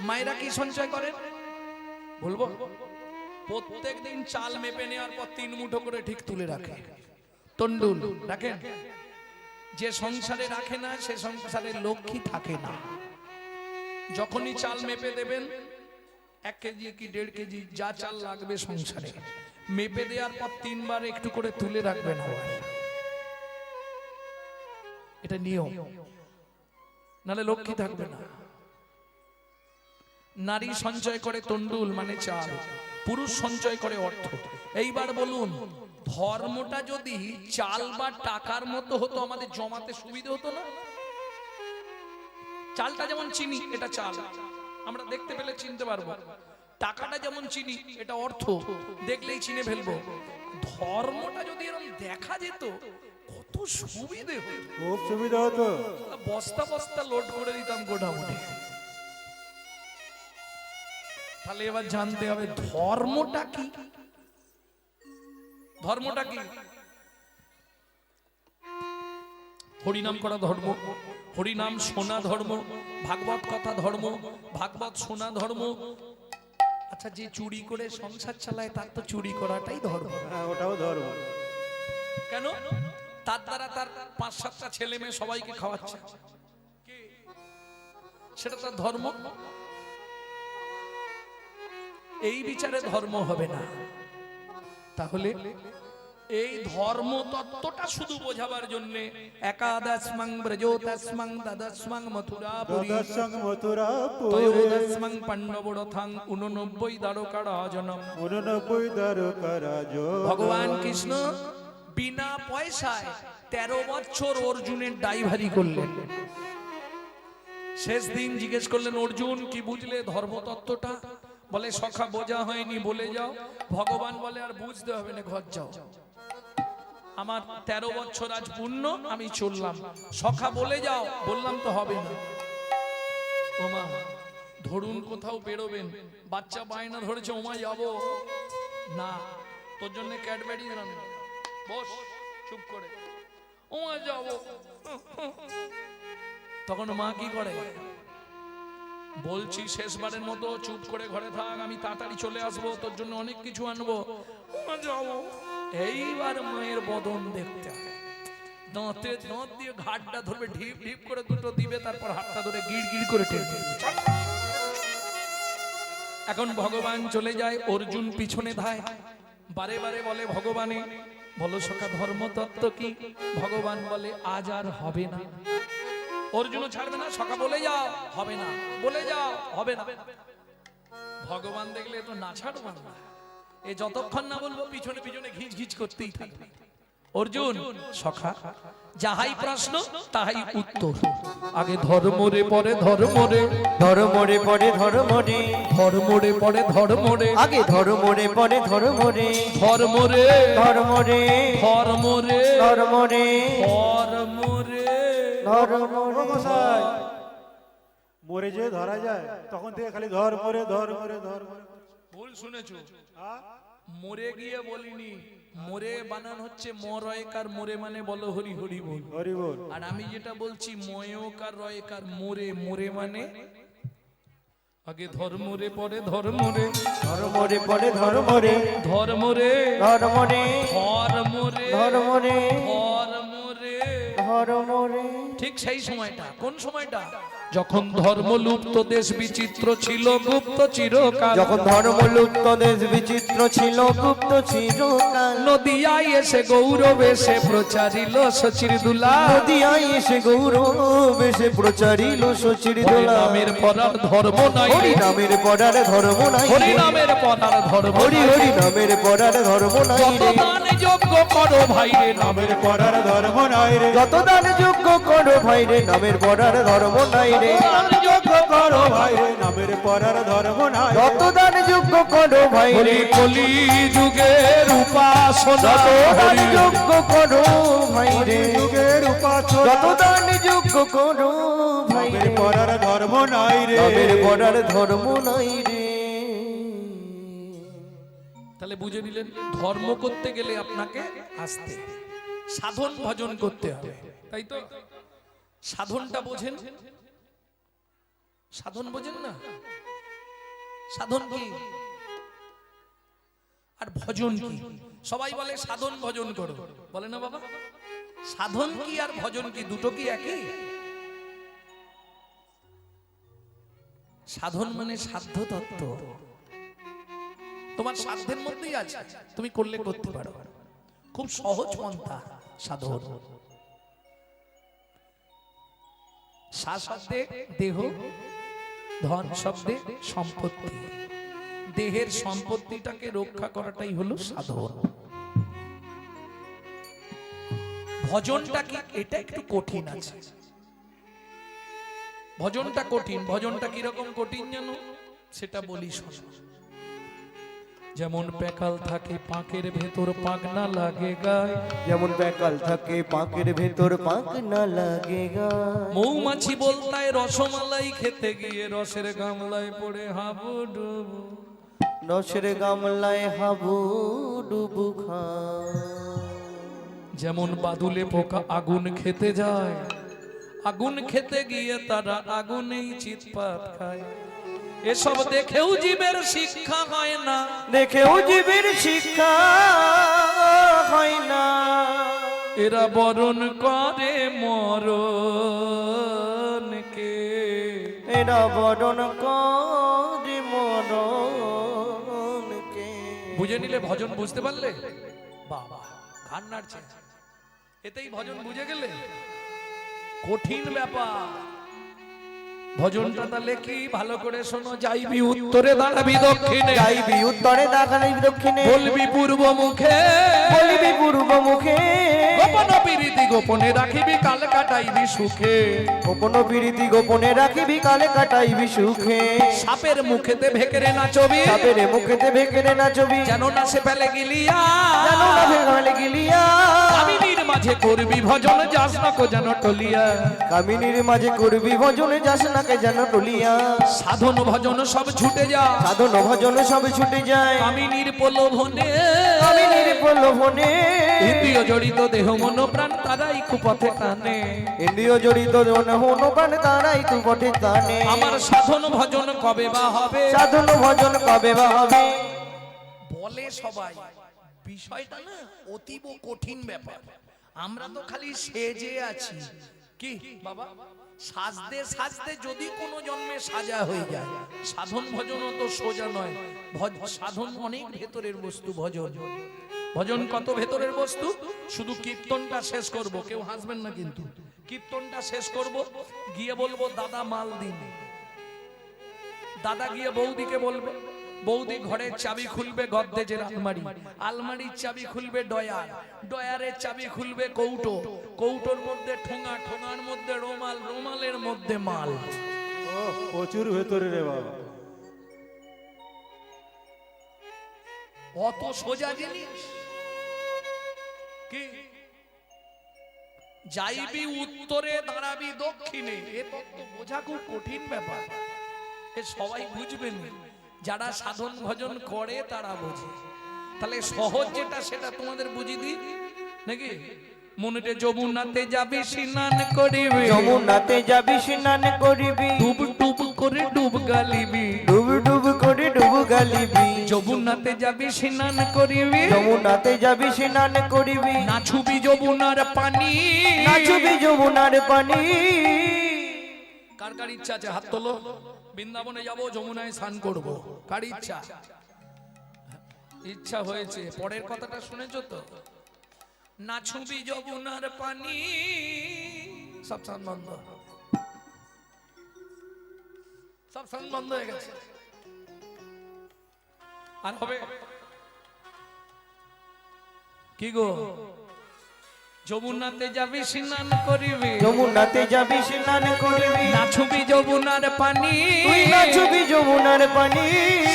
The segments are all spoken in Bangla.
মায়েরা কি সঞ্চয় করেন বলবো? প্রত্যেক দিন চাল মেপে নেওয়ার পর 3 মুঠো করে ঠিক তুলে রাখে, তন্ডুল রাখেন। যে সংসারে রাখে না সে সংসারে লক্ষ্মী থাকে না। যখনই চাল মেপে দেবেন 1 কেজি কি 1.5 কেজি যা চাল লাগবে সংসারে, মেপে দেওয়ার পর 3 বার একটু করে তুলে রাখবেন। এটা নিয়ম, নাহলে লক্ষ্মী থাকবে না। নারী সঞ্চয় করে তন্ডুল মানে চাল, পুরুষ সঞ্চয় করে অর্থ। এইবার বলুন, ধর্মটা যদি চাল বা টাকার মতো হতো আমাদের জমাতে সুবিধা হতো না? চালটা যেমন চিনি, এটা চাল, আমরা দেখতে পেলে চিনতে পারবো। টাকাটা যেমন চিনি, এটা অর্থ, দেখলেই চিনে ফেলবো। ধর্মটা যদি এরকম দেখা যেত কত সুবিধে হতো, খুব সুবিধা হতো। বস্তা বস্তা লোড করে দিতাম গোডাউনে। তাহলে এবার জানতে হবে ধর্মটা কি। ধর্মটা কি? হরিনাম করা ধর্ম, হরিনাম শোনা ধর্ম, ভাগবত কথা ধর্ম, ভাগবত শোনা ধর্ম। আচ্ছা, যে চুরি করে সংসার চালায় তার তো চুরি করাটাই ধর্ম। হ্যাঁ, ওটাও ধর্ম। কেন? তার দ্বারা তার 5-7টা ছেলে মেয়ে সবাইকে খাওয়াচ্ছে, সেটা তার ধর্ম। এই বিচারে ধর্ম হবে না। তাহলে এই ধর্ম তত্ত্বটা শুধু বোঝাবার জন্য একাদশমং ব্রজোদশমং দ্বাদশমং মথুরাপুরী ত্রয়োদশমং পাণ্ডবরথাং 89 দ্বারকারাজনম। 89 দ্বারকারাজ। ভগবান কৃষ্ণ বিনা পয়সায় 13 বছর অর্জুনের ড্রাইভারি করলেন। শেষ দিন জিজ্ঞেস করলেন, অর্জুন কি বুঝলে ধর্মতত্ত্বটা? বলে, সখা বোঝা হয়নি, বলে যাও। ভগবান বলে, আর বুঝতে হবে না, ঘর যাও, আমার 13 বছর আজ পূর্ণ, আমি চললাম। সখা বলে যাও, বললাম তো হবে না। ওমা, ধরুন কোথাও বেরোবেন, বাচ্চা বায়না ধরেছে, ওমা যাবো না, তোর জন্য ক্যাডবেরি দিলাম, বস চুপ করে, ওমা যাবো। তখন মা কি করে? বলছি শেষবারের মতো চুপ করে ঘরে থাক, আমি তাড়াতাড়ি চলে আসবো, তোর জন্য অনেক কিছু আনবো, যাবো। এইবার মায়ের বদন দেখতে হয়, দাঁতে দাঁত দিয়ে ঘাটটা ধরবে, ঢিপ ঢিপ করে দুটো দিবে, তারপর হাতটা ধরে গিড় গিড় করে টেনে। এখন ভগবান চলে যায়, অর্জুন পিছনে ধায়, বারে বারে বলে, ভগবানে বলো সখা ধর্মতত্ত্ব কি? ভগবান বলে, আজ আর হবে না। অর্জুনও ছাড়বে না, সখা বলে যাও, হবে না, বলে যাও, হবে না। ভগবান দেখলে তো না ছাড়বে না, এ যতক্ষণ না বলবো পিছনে পিছনে ঘিচ ঘিচ করতেই থাকবে। অর্জুন, সখা যাহাই প্রশ্ন তাহাই উত্তর, আগে ধর্ম রে পরে ধর্ম রে, ধর্ম রে পরে ধর্ম রে, ধর্ম রে পরে ধর্ম রে, আগে ধর্ম রে পরে ধর্ম রে, ধর্ম রে ধর্ম রে, ধর্ম রে, ধর্ম রে, ধর্ম রে, ধর্ম রে। মশাই, মরে যে ধরা যায় তখন থেকে খালি ধর্ম রে ধর্ম রে ধর্ম রে। ভুল শুনেছো, হ্যাঁ? মরে গিয়ে বলিনি, মোরে বানান হচ্ছে মরয়কার, মোরে মানে বলো হরি হরি বল। হরি বল। আর আমি যেটা বলছি ময়কার রয়কার, মোরে, মোরে মানে আগে ধর্ম রে পরে ধর্ম রে, ধর্ম রে পরে ধর্ম রে, ধর্ম রে, ধর্ম রে, ধর্ম রে, ধর্ম রে, ধর্ম রে। ধর্ম রে। ঠিক সেই সময়টা, কোন সময়টা? যখন ধর্ম লুপ্ত, দেশ বিচিত্র ছিল গুপ্ত চিরকাল। যখন ধর্ম লুপ্ত, দেশ বিচিত্র ছিল গুপ্ত চিরকাল। নদিয়ায় এসে গৌরব এসে প্রচারিল শচির দুলা, নদিয়ায় এসে গৌরব এসে প্রচারিল শচির দোলা। নামের পরার ধর্ম নাই, হরি নামের পড়ার ধর্ম নাই, হরি নামের পরার ধর্ম হরি হরি নামের পড়ার ধর্ম নাই যত রে। দান যোগ্য করো ভাই রে, নামের পড়ার ধর্ম নাই রে। যত দান যোগ্য করো ভাই রে, নামের পড়ার ধর্ম নাই রে। দান যোগ্য করো ভাই রে, নামের পড়ার ধর্ম নাই। যত দান যোগ্য করো ভাই রে, কলি যুগের উপাসনা, যত দান যোগ্য করো ভাই রে, যুগের উপাসনা। যত দান যোগ্য করো ভাই নামের রে, পড়ার ধর্ম নাই রে। নামের পড়ার ধর্ম নাই রে। তাহলে বুঝে নিলেন, ধর্ম করতে গেলে আপনাকে আসতে সাধন ভজন করতে হবে, তাই তো? সাধনটা বোঝেন? সাধন বোঝেন না? সাধন কি আর ভজন কি? সবাই বলে সাধন ভজন করো, বলে না বাবা? সাধন কি আর ভজন কি, দুটো কি একই? সাধন মানে সাধ্য তত্ত্ব, তোমার সাধ্যের মধ্যেই আছে, তুমি করলে করতে পারো, খুব সহজ পন্থা সাধন। সা শব্দে দেহ, ধন শব্দে সম্পত্তি, দেহের সম্পত্তিটাকে রক্ষা করাটাই হলো সাধন। ভজনটা কি? এটা একটু কঠিন আছে, ভজনটা কঠিন। ভজনটা কিরকম কঠিন জানো? সেটা বলি শোনো। যেমন প্যাকাল থাকে পাঁকের ভেতর পাক না লাগে গায়, যেমন প্যাকাল থাকে পাকের ভেতর পাক না লাগে গায়। মৌমাছি বলতায় রসমালাই খেতে গিয়ে রসের গামলায় পড়ে হাবুডুবু, রসের গামলায় হাবু ডুবু খায়। যেমন বাদুলে পোকা আগুন খেতে যায়, আগুন খেতে গিয়ে তারা আগুনেই চিৎপাত খায়। এসব দেখেও জীবের শিক্ষা হয় না, দেখেও জীবের শিক্ষা হয় না। এরা বরণ করে মরণকে, এরা বরণ করে মরণকে। বুঝে নিলে ভজন বুঝতে পারলে? বাবা কান নাড়ছে, এতেই ভজন বুঝে গেলে? কঠিন ব্যাপার ভজনটা। তাহলে কি? ভালো করে শোনো। যাইবি উত্তরে দাঁড়াবি দক্ষিণে, যাইবি উত্তরে দাঁড়াবি দক্ষিণে, বলবি পূর্ব মুখে, বলিবি পূর্ব মুখে। গোপন প্রীতি গোপনে রাখিবি, কাল কাটাইবি সুখে। গোপন প্রীতি গোপনে রাখিবি, কালে কাটাইবি সুখে। সাপের মুখেতে ভেকেরে নাচবি, সাপের মুখেতে ভেকেরে নাচবি, যেন না সে ফেলে গিলিয়া, যেন না ফেলে গিলিয়া। কামিনীর মাঝে করবি ভজন, যাস না কো যেন টলিয়া। কামিনীর মাঝে করবি ভজন, যাস নাকে যেন টলিয়া। সাধন ভজন সব ছুটে যা, সাধন ভজন সব ছুটে যায় কামিনীর প্রলোভনে, কামিনীর প্রলোভনে। ইন্দ্রিয় জড়িত দেহ মন প্রাণ তারাই কুপথে টানে, ইন্দ্রিয় জড়িত হন প্রাণ তারাই তু পথে টানে। আমার সাধন ভজন কবে বা হবে? সাধন ভজন কবে বা হবে? বলে সবাই, বিষয়টা না অতীব কঠিন ব্যাপার। আমরা তো খালি সেজে আছি। কি বাবা? সাজতে সাজতে যদি কোনো জন্মে সাজা হয়ে যায়, সাধন ভজন তো সোজা নয়। সাধন অনেক ভেতরের বস্তু। ভজন ভজন কত ভেতরের বস্তু। শুধু কীর্তনটা শেষ করব, কেউ হাসবেন না কিন্তু। কীর্তনটা শেষ করব, গিয়ে বলবো দাদা মাল দিন। দাদা গিয়ে বৌদিকে বলবে, বৌদি ঘরের চাবি খুলবে গদ্দেজের আলমারি, আলমারির চাবি খুলবে ডয়ার, ডয়ারের চাবি খুলবে কৌটো, কৌটোর মধ্যে ঠোঙা, ঠোঙার মধ্যে রুমাল, রুমালের মধ্যে মাল। ও প্রচুর ভেতরে রে বাবা। অত সোজা জিনিস কি? যাইবি উত্তরে দাঁড়াবি দক্ষিণে, এ তত্ত্ব বোঝা খুব কঠিন ব্যাপার। এ সবাই বুঝবেন, যারা সাধন ভজন করে তারা বোঝে। তাহলে সহজ যেটা সেটা তোমাদের বুঝিয়ে দিই নাকি? মনেতে যমুনাতে যাবি স্নান করিবি, যমুনাতে যাবি স্নান করিবি, ডুব ডুব করে ডুব গালিবি, ডুব ডুব করে ডুব গালিবি। যমুনাতে যাবি স্নান করিবি, যমুনাতে যাবি স্নান করিবি, নাচুবি যমুনার পানি, নাচবি যমুনার পানি। কার কার ইচ্ছা আছে হাত তোলো? বৃন্দাবনে যাব, যমুনায় স্নান করব, কার ইচ্ছা? ইচ্ছা হয়েছে। পরের কথাটা শুনেছো তো? নাচুবি যমুনার পানি, সব স্নান বন্ধ, সব স্নান বন্ধ হয়ে গেছে। আর হবে কি গো? যমুনাতে যাবি স্নান করিবি, যমুনাতে যাবি স্নান করিবি, নাচুবি যমুনার পানি, তুই নাচবি যমুনার পানি।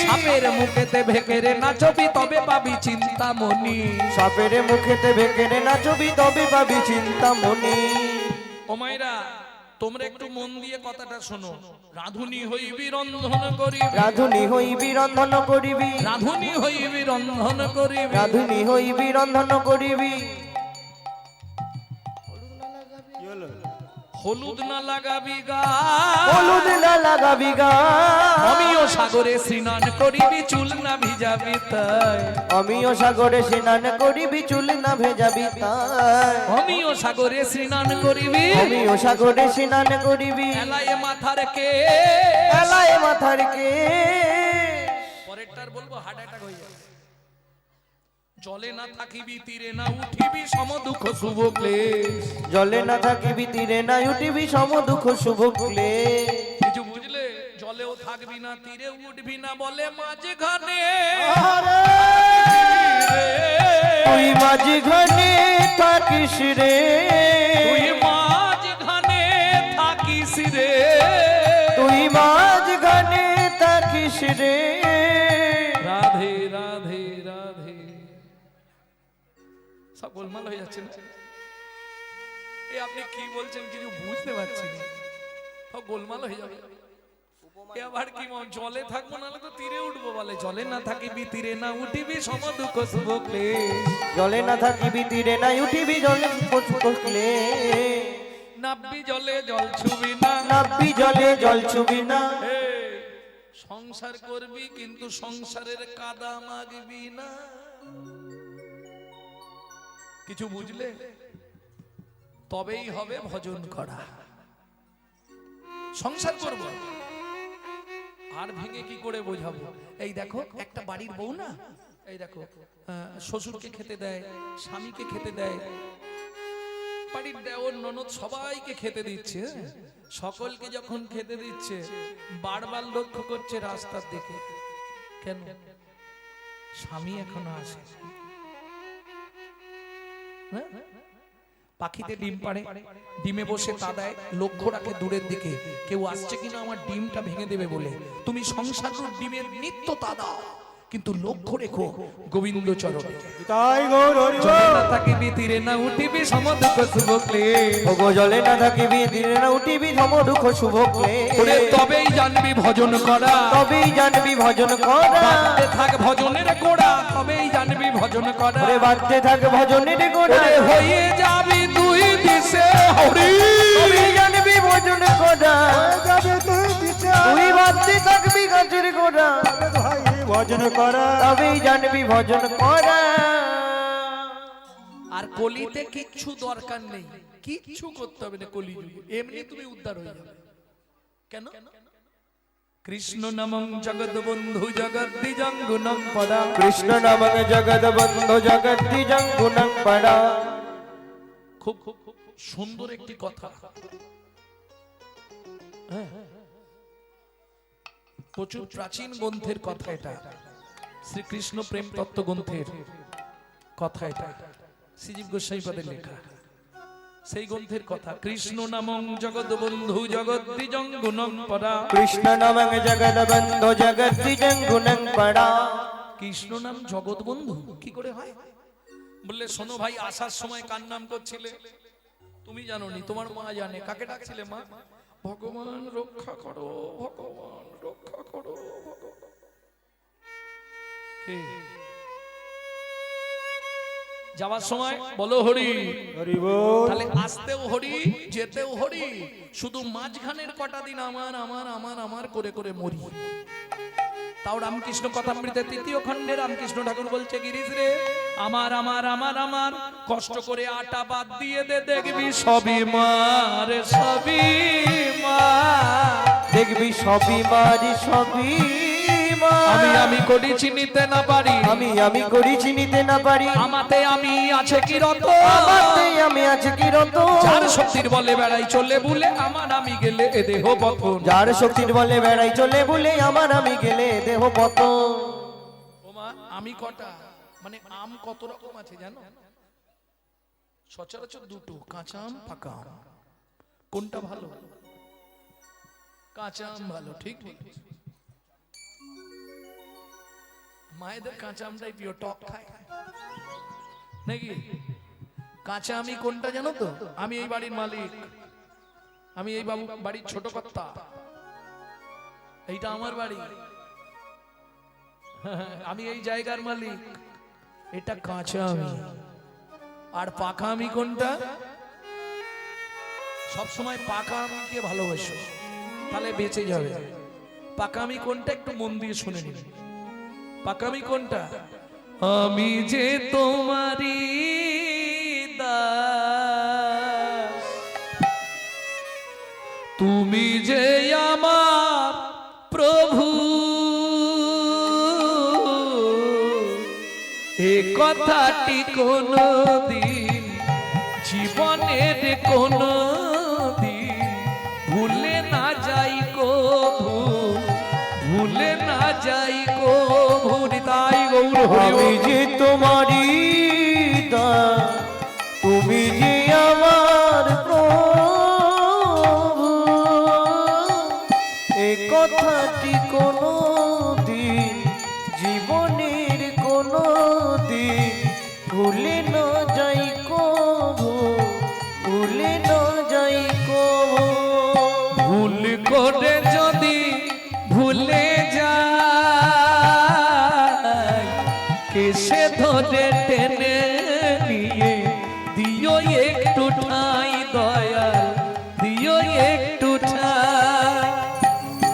সাপের মুখেতে ভেকেরে নাচবি, তবে পাবি চিন্তামণি। সাপের মুখেতে ভেকেরে নাচবি, তবে পাবি চিন্তামণি। ও মাইরা, তোমরা একটু মন দিয়ে কথাটা শোনো। রাধুনি হইবি রন্ধন করিবি, রাধুনি হইবি রন্ধন করিবি, রাধুনি হইবি রন্ধন করিবি, রাধুনি হইবি রন্ধন করিবি। কি হলো? হলুদ না লাগাবি গা, হলুদ না লাগাবি গা, অমিয় শাক সাগরে স্নান করিবি চুল না ভিজাবি তাই আমিও সাগরে স্নান করিবি চুল না ভেজাবি তাই আমিও সাগরে স্নান করিবি আমিও সাগরে স্নান করিবি এলায়ে মাথার কে এলায় মাথার কে পরেরটার বলবো হার্ট অ্যাটাক হয়ে যাবে জলে না থাকিবি তীরে না উঠিবি সম দুঃখ শুভ ক্লেশ জলে না থাকিবি তীরে না উঠিবি সম দুঃখ শুভ ক্লেশ কিছু বুঝলে জলেও থাকবি না তীরে উঠবি না বলে মাঝে ঘানে তুই মাঝি ঘনে থাকিস রে তুই মাঝে ঘানে থাকিস রে তুই মাঝ ঘনে থাকিস রে রাধে রাধে রাধে সব গোলমাল হয়ে যাচ্ছে না এ আপনি কি বলছেন কিছু বুঝতে পারছি না সব গোলমাল হয়ে যাবে এ আবার কি জলে থাকবো নাহলে তো তীরে উঠবো বলে জলে না থাকিবি তীরে না উঠিবি সম দুঃখ শুভ ক্লেশ জলে না থাকিবি তীরে না উঠিবি জলে শুভ ক্লেশ নাববি জলে জল ছুবি না নাববি জলে জল ছুবি না এ, সংসার করবি কিন্তু সংসারের কাদা মাগবি না কিছু বুঝলে তবেই হবে ভজন করা সংসার করব আর ভেঙে কি করে বোঝাবো এই দেখো একটা বাড়ির বউ না এই দেখো শ্বশুরকে খেতে দেয় স্বামীকে খেতে দেয় বাড়ির দেওর ননদ সবাইকে খেতে দিচ্ছে সকলকে যখন খেতে দিচ্ছে বারবার লক্ষ্য করছে রাস্তার দিকে কেন স্বামী এখনো আসে হ্যাঁ? পাখিতে ডিম পাড়ে ডিমে বসে তা দেয় লক্ষ্য রাখে দূরের দিকে কেউ আসছে কিনা আমার ডিমটা ভেঙে দেবে বলে তুমি সংসার ডিমের নিত্য তা দাও কিন্তু লক্ষ্য রেখো গোবিন্দ চরণে তাই গৌর হরি জলে না থাকিবি তীরে না উঠিবি সম দুঃখ শুভ ক্লেশ ওগো জলে না থাকিবি তীরে না উঠিবি সম দুঃখ শুভ ক্লেশ ওরে তবেই জানবি ভজন করা তবেই জানবি ভজন করা বাঁধতে থাক ভজনের গোড়া তবেই জানবি ভজন করা ওরে বাঁধতে থাক ভজনের গোড়া ওরে হয়ে যাবি তুই দিশে হরি তবেই জানবি ভজন করা যাবে তুই দিশে তুই বাঁধতে থাকবি গাছের গোড়া ভাই ভজন করা তবেই জানবি ভজন করা আর কলিতে কিচ্ছু দরকার নেই কিচ্ছু করতে হবে না কলিযুগে এমনি তুমি উদ্ধার হয়ে যাবে কেন কৃষ্ণ নামং জগৎ বন্ধু জগদ্দিজং গুণং পদা কৃষ্ণ নামং জগৎ বন্ধু জগদ্দিজং গুণং পড়া খুব খুব সুন্দর একটি কথা হ্যাঁ প্রচুর প্রাচীন গ্রন্থের কথা এটা শ্রীকৃষ্ণ প্রেম তত্ত্ব গ্রন্থের কথা এটা শ্রীজীব গোস্বামীপদের লেখা সেই গ্রন্থের কথা কৃষ্ণ নামং জগৎ বন্ধু জগদ্দিজং গুণং পরা কৃষ্ণ নামং জগৎ বন্ধু জগদ্দিজং গুণং পড়া কৃষ্ণ নাম জগৎ বন্ধু কি করে হয় বললে শোনো ভাই আসার সময় কার নাম করছিলে তুমি জানো নি তোমার মা জানে কাকে ডাকছিলে মা ভগবান রক্ষা করো ভগবান রক্ষা করো ভগবান কে যাওয়ার সময় বলো হরি হরি বল তাহলে আসতেও হরি যেতেও হরি শুধু মাঝখানের কটা দিন আমার আমার আমার আমার করে করে মরি তাও রামকৃষ্ণ কথামৃতের তৃতীয় খণ্ডে রামকৃষ্ণ ঠাকুর বলছে গিরিশ রে আমার আমার আমার আমার কষ্ট করে আটা বাদ দিয়ে দে দেখবি সবই মার সবই মা দেখবি সবই মারি সবই মা আমি আমি করি চিনিতে না পারি আমি করি চিনিতে না পারি আমাতে আমি আছে কি রত আমাতে আমি আছে কি রত যার শক্তির বলে বেড়াই চলে বলে আমার আমি গেলে এ দেহ পতন যার শক্তির বলে বেড়াই চলে বলে আমার আমি গেলে দেহ পতন ওমা আমি কটা মানে আম কত রকম আছে জানো সচরাচর দুটো কাঁচা আম পাকা আম কোনটা ভালো কাঁচা আম ভালো ঠিক মায়েদের কাঁচা আমটাই প্রিয় টক খায় নাকি কাঁচা আমি কোনটা জানো তো আমি এই বাড়ির মালিক আমি এই বাবু বাড়ির ছোট কর্তা এইটা আমার বাড়ি আমি এই জায়গার মালিক এটা কাঁচা আমি আর পাকা আমি কোনটা সব সময় পাকা আমিকে ভালোবাসো তাহলে বেঁচে যাবে পাকামি কোনটা একটু মন দিয়ে শুনে নিন। পাকামি কোনটা? আমি যে তোমারি দাস, তুমি যে আমার প্রভু, এ কথাটি কোনদিন জীবনের কোনো দিন ভুলে না যাই কভু, ভুলে না যাই কভু। তাই গৌর হরি আমি যে তোমারি দাস, তুমি যে আমার প্রভু, এ কথাটি কোনো দিন জীবনের কোনো দিন ভুলে না যাই কভু, ভুলে না যাই কভু। ভুল করে যদি ভুলে যাই, কেসে ধরে টেনে নিয়ে দিও একটু ঠাঁই দয়াল, দিও একটু ঠাঁই।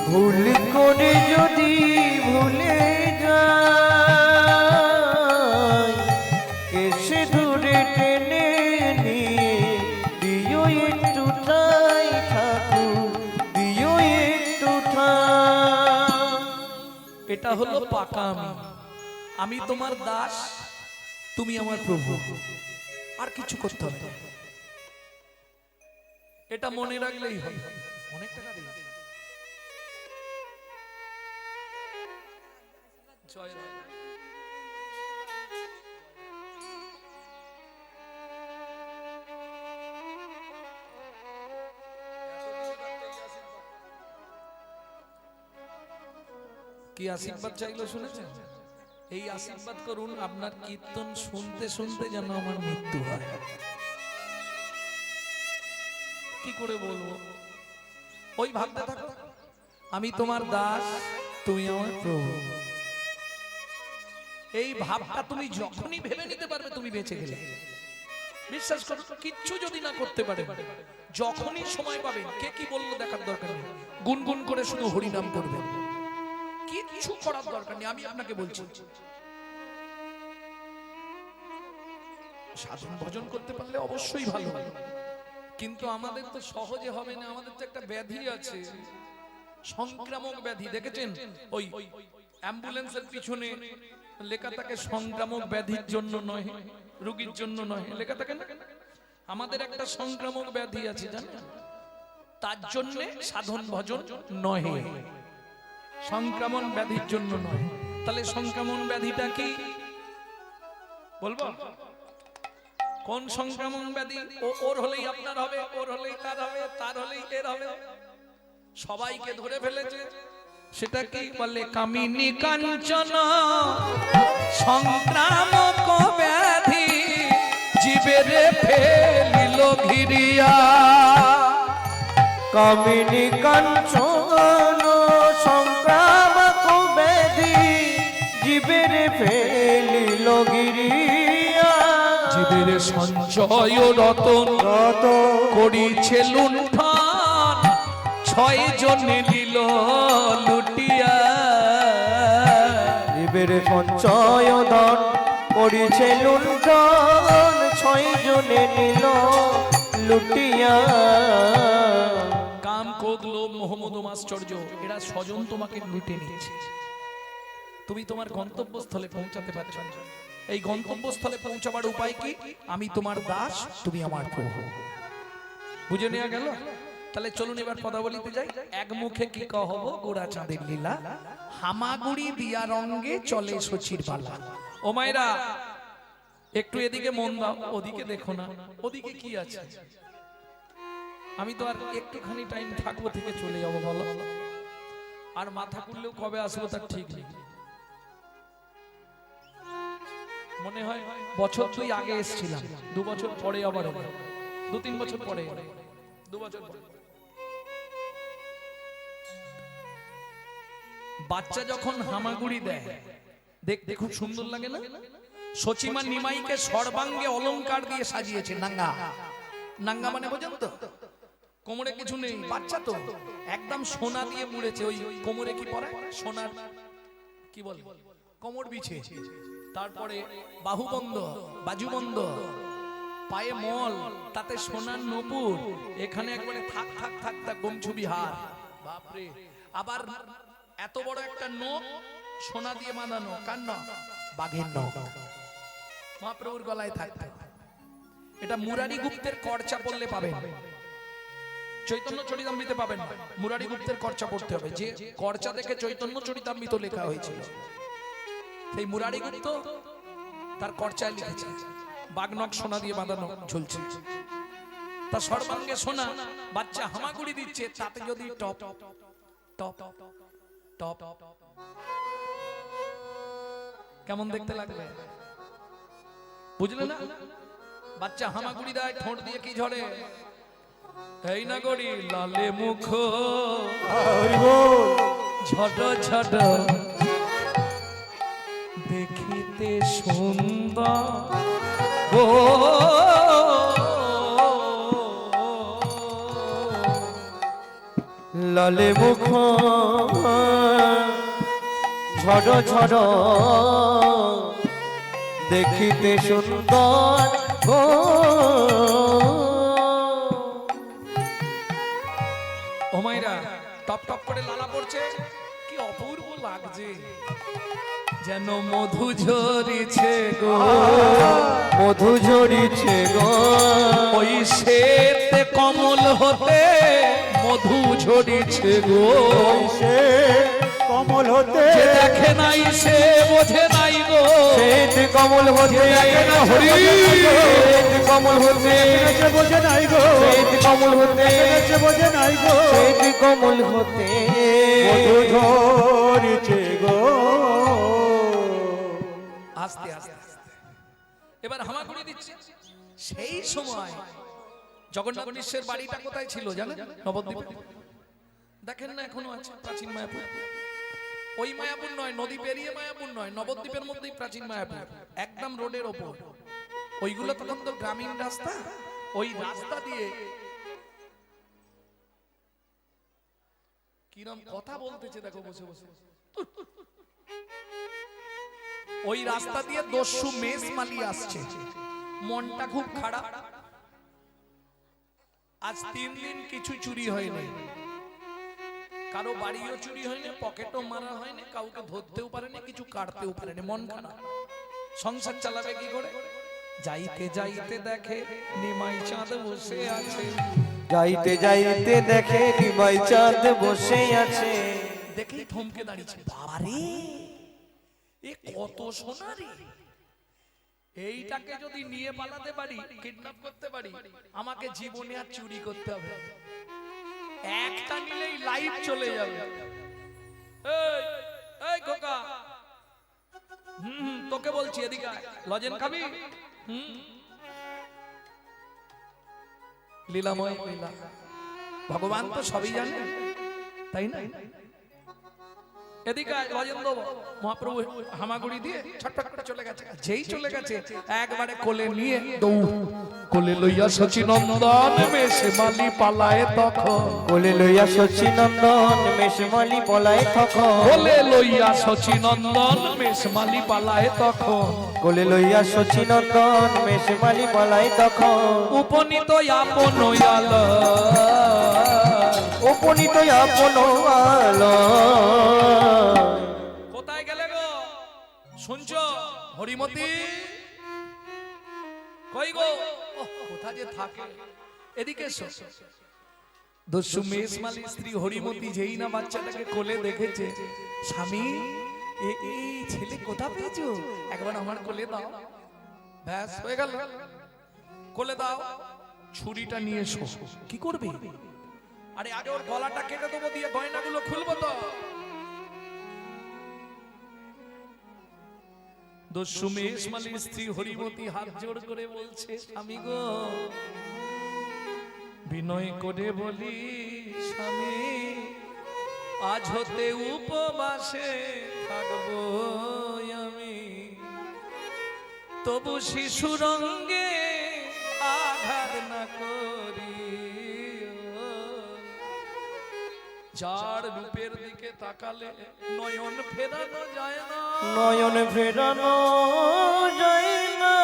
ভুল করে যদি ভুলে যাই, কেসে ধরে টেনে নিয়ে দিও একটু ঠাই ঠাকুর, দিও একটু ঠাই। এটা হলো পাকামি। আমি তোমার দাস, তুমি আমার প্রভু, আর কিছু করতে হবে না। এটা মনে রাখলেই হবে। অনেক টাকা দিয়েছে। জয় রাম। কি আশীর্বাদ চাইলো শুনেছেন? এই আশীর্বাদ করুন আপনার কীর্তন শুনতে শুনতে যেন আমার মৃত্যু হয়। কি করে বলবো? ওই ভাবতে থাকো, আমি তোমার দাস, তুমি আমার প্রভু। এই ভাবটা তুমি যখনই ভেবে নিতে পারবে তুমি বেঁচে গেলে। বিশ্বাস করো, কিচ্ছু যদি না করতে পারে, যখনই সময় পাবেন, কে কি বললো দেখার দরকার নেই, গুনগুন করে শুধু হরিনাম করবেন। কিচ্ছু করার দরকার নেই, আমি আপনাকে বলছি। সাধন ভজন করতে পারলে অবশ্যই ভালো, কিন্তু আমাদের তো সহজে হবে না। আমাদের তো একটা ব্যাধি আছে, সংক্রামক ব্যাধি। দেখেছেন ওই অ্যাম্বুলেন্সের পিছনে লেখা থাকে সংক্রামক ব্যাধির জন্য নয়, রোগীর জন্য নয়, লেখা থাকে না? আমাদের একটা সংক্রামক ব্যাধি আছে জানেন, তার জন্য সাধন ভজন নয়, সংক্রমণ ব্যাধির জন্য নয়। তাহলে সংক্রমণ ব্যাধিটা কি বলবো? কোন সংক্রমণ ব্যাধি? ওর হলেই আপনার হবে, ওর হলেই তার হবে, তার হলেই এর হবে, সবাইকে ধরে ফেলেছে। সেটা কি বলে? কামিনী কাঞ্চন সংক্রামক ব্যাধি, জীবের ফেলিল ঘিরিয়া। কামিনী কাঞ্চন সংক্রামক ব্যাধি, জীবের ফেলিল গিরিয়া। জীবের সঞ্চয় রতন করিছে লুণ্ঠন, 6 জনে নিল লুটিয়া। জীবের সঞ্চয় ধন করিছে লুণ্ঠন, 6 জনে নিল লুটিয়া। কাম, ক্রোধ, লোভ, মোহ, মদ, মাশ্চর্য, এরা স্বজন তোমাকে লুটে নিচ্ছে। তুমি তোমার গন্তব্যস্থলে পৌঁছাতে পারছো না। এই গন্তব্যস্থলে পৌঁছাবার উপায় কি? আমি তোমার দাস, তুমি আমার প্রভু। বুঝে নেওয়া গেল? তাহলে চলুন এবার পদাবলিতে যাই। এক মুখে কি কহব গোরা চাঁদের লীলা, হামাগুড়ি দিয়া রঙ্গে চলে শচীর বালা। ও মায়েরা, একটু এদিকে মন দাও, ওদিকে দেখো না। ওদিকে কি আছে? আমি তো আর একটুখানি টাইম থাকবো থেকে চলে যাবো, বলো? আর মাথা খুললেও কবে আসবো তার ঠিক নেই। মনে হয় বছর 2 আগে এসেছিলাম, 2 বছর পরে আবার 2-3 বছর পরে, 2 বছর পরে। বাচ্চা যখন হামাগুড়ি দেয় দেখতে খুব সুন্দর লাগে না? সচিমা নিমাইকে সর্বাঙ্গে অলংকার দিয়ে সাজিয়েছে। নাঙ্গা, নাঙ্গা মানে বোঝেন তো? কোমরে কিছু নেই, বাচ্চা তো একদম সোনা দিয়ে মুড়েছে। ওই কোমরে কি পরে সোনার কি বলে কোমর বিছে, তারপরে বাহুবন্ধ, বাজুবন্ধ, পায়ে মল, তাতে সোনার নপুর, এখানে একবারে থাক থাক থাক থাক গমছুবি হার, বাপরে। আবার এত বড় একটা নখ সোনা দিয়ে বাঁধানো, কার নখ? বাঘের নখ, মহাপ্রভুর গলায় থাকতে। এটা মুরারি গুপ্তের করচা পড়লে পাবেন, চৈতন্য চরিতামৃতে পাবেন না, মুরারি গুপ্তের করচা পড়তে হবে। যে করচা দেখে চৈতন্য চরিতামৃত লেখা হয়েছিল, সেই মুরারি গুপ্ত তার করচায় লিখেছে বাঘনক সোনা দিয়ে বাঁধানো ঝুলছে। তা সর্বাঙ্গে সোনা, বাচ্চা হামাগুড়ি দিচ্ছে, তাতে যদি টপ টপ টপ কেমন দেখতে লাগবে বুঝলে না? বাচ্চা হামাগুড়ি দেয়, ঠোঁট দিয়ে কি ঝরে, এই না গড়ি লালে মুখ ঝট ঝট দেখিতে সুন্দর গো, লালে মুখ ঝড় ঝড় দেখিতে সুন্দর গো। ও মাইরা টপ টপ করে লালা পড়ছে, কি অপূর্ব লাগছে, যেন মধু ঝরিছে গো, মধু ঝরিছে গো, ওই শ্বেত কমল হতে মধু ঝরিছে গো। সে কমল হতে যে দেখে নাই সে বোঝে নাই গো, শ্বেত কমল হতে শ্বেত কমল হতে সে বোঝে নাই গো, শ্বেত কমল হতে সে বোঝে নাই গো, শ্বেত কমল হতে মধু ঝরিছে গো। আস্তে আস্তে এবার হামাগুড়ি দিচ্ছে। সেই সময় জগন্নাথ মিশ্রের বাড়িটা কোথায় ছিল জানেন? নবদ্বীপে। দেখেন না এখনো আছে প্রাচীন মায়াপুর। ওই মায়াপুর নয়, নদী পেরিয়ে মায়াপুর নয়, নবদ্বীপের মধ্যেই প্রাচীন মায়াপুর, একদম রোডের ওপর। ওইগুলো তখন তো গ্রামীণ রাস্তা, ওই রাস্তা দিয়ে কিরম কথা বলতেছে দেখো বসে বসে। ওই রাস্তা দিয়ে দস্যু মেষ মালি আসছে, মনটা খুব খারাপ। আজ 3 দিন কিছু চুরি হয়নি, কারো বাড়িও চুরি হয়নি, পকেটও মারা হয়নি, কাউকে ধরতেও পারেনি, কিছু কাটতেও পারেনি, মন খারাপ। সংসার চালাবে কি করে? যাইতে যাইতে দেখে নিমাই চাঁদ বসে আছে, যাইতে যাইতে দেখে নিমাই চাঁদ বসে আছে, দেখেই থমকে দাঁড়িয়েছে, বাবারে এ কত সোনা রে, এইটাকে যদি নিয়ে পালাতে পারি, কিডন্যাপ করতে পারি, আমাকে জীবনে আর চুরি করতে হবে, একটা নিলেই লাইফ চলে যাবে। এই এই খোকা, তোকে বলছি এদিকে আয়, লজেন খাবি? লীলাময় লীলা, ভগবান তো সবই জানে, তাই না? এদিকে লজেন দেবো। মহাপ্রভু হামাগুড়ি দিয়ে ছটফট করে চলে গেছে। যেই চলে গেছে একবারে কোলে নিয়ে দৌড়, কোলে লইয়া সচিনন্দন মেষমালি পালায় তখন, কোলে লইয়া সচিনন্দন মেষমালি পলায় তখন, কোলে লইয়া সচিনন্দন মেষমালি পালায় তখন, কোলে লইয়া সচিনন্দন মেষমালি পলায় তখন, উপনীত আপন আল, উপনীত আপন আলো। কোথায় গেলে গো? শুনছো হরিমতি? কই গো? কোথা যে থাকে? এদিকে এসো। দস্যু মেষমালি স্ত্রী হরিমতি যেই না বাচ্চাটাকে কোলে দেখেছে, স্বামী এই ছেলে কোথা পেয়েছো? একবার আমার কোলে দাও। ব্যাস হয়ে গেল, কোলে দাও। ছুরিটা নিয়ে এসো। কি করবে? আরে আগে ওর গলাটা কেটে দেবো, দিয়ে গয়নাগুলো খুলবো তো। দস্যু মেষমালির স্ত্রী হরিমতি হাত জোড় করে বলছে, স্বামী গো বিনয় করে বলি স্বামী, আজ হতে উপবাসে থাকবো আমি, তবু শিশুরঙ্গে আঘাত না করি। যার রূপের দিকে তাকালে নয়ন ফেরানো যায় না, নয়ন ফেরানো যায় না,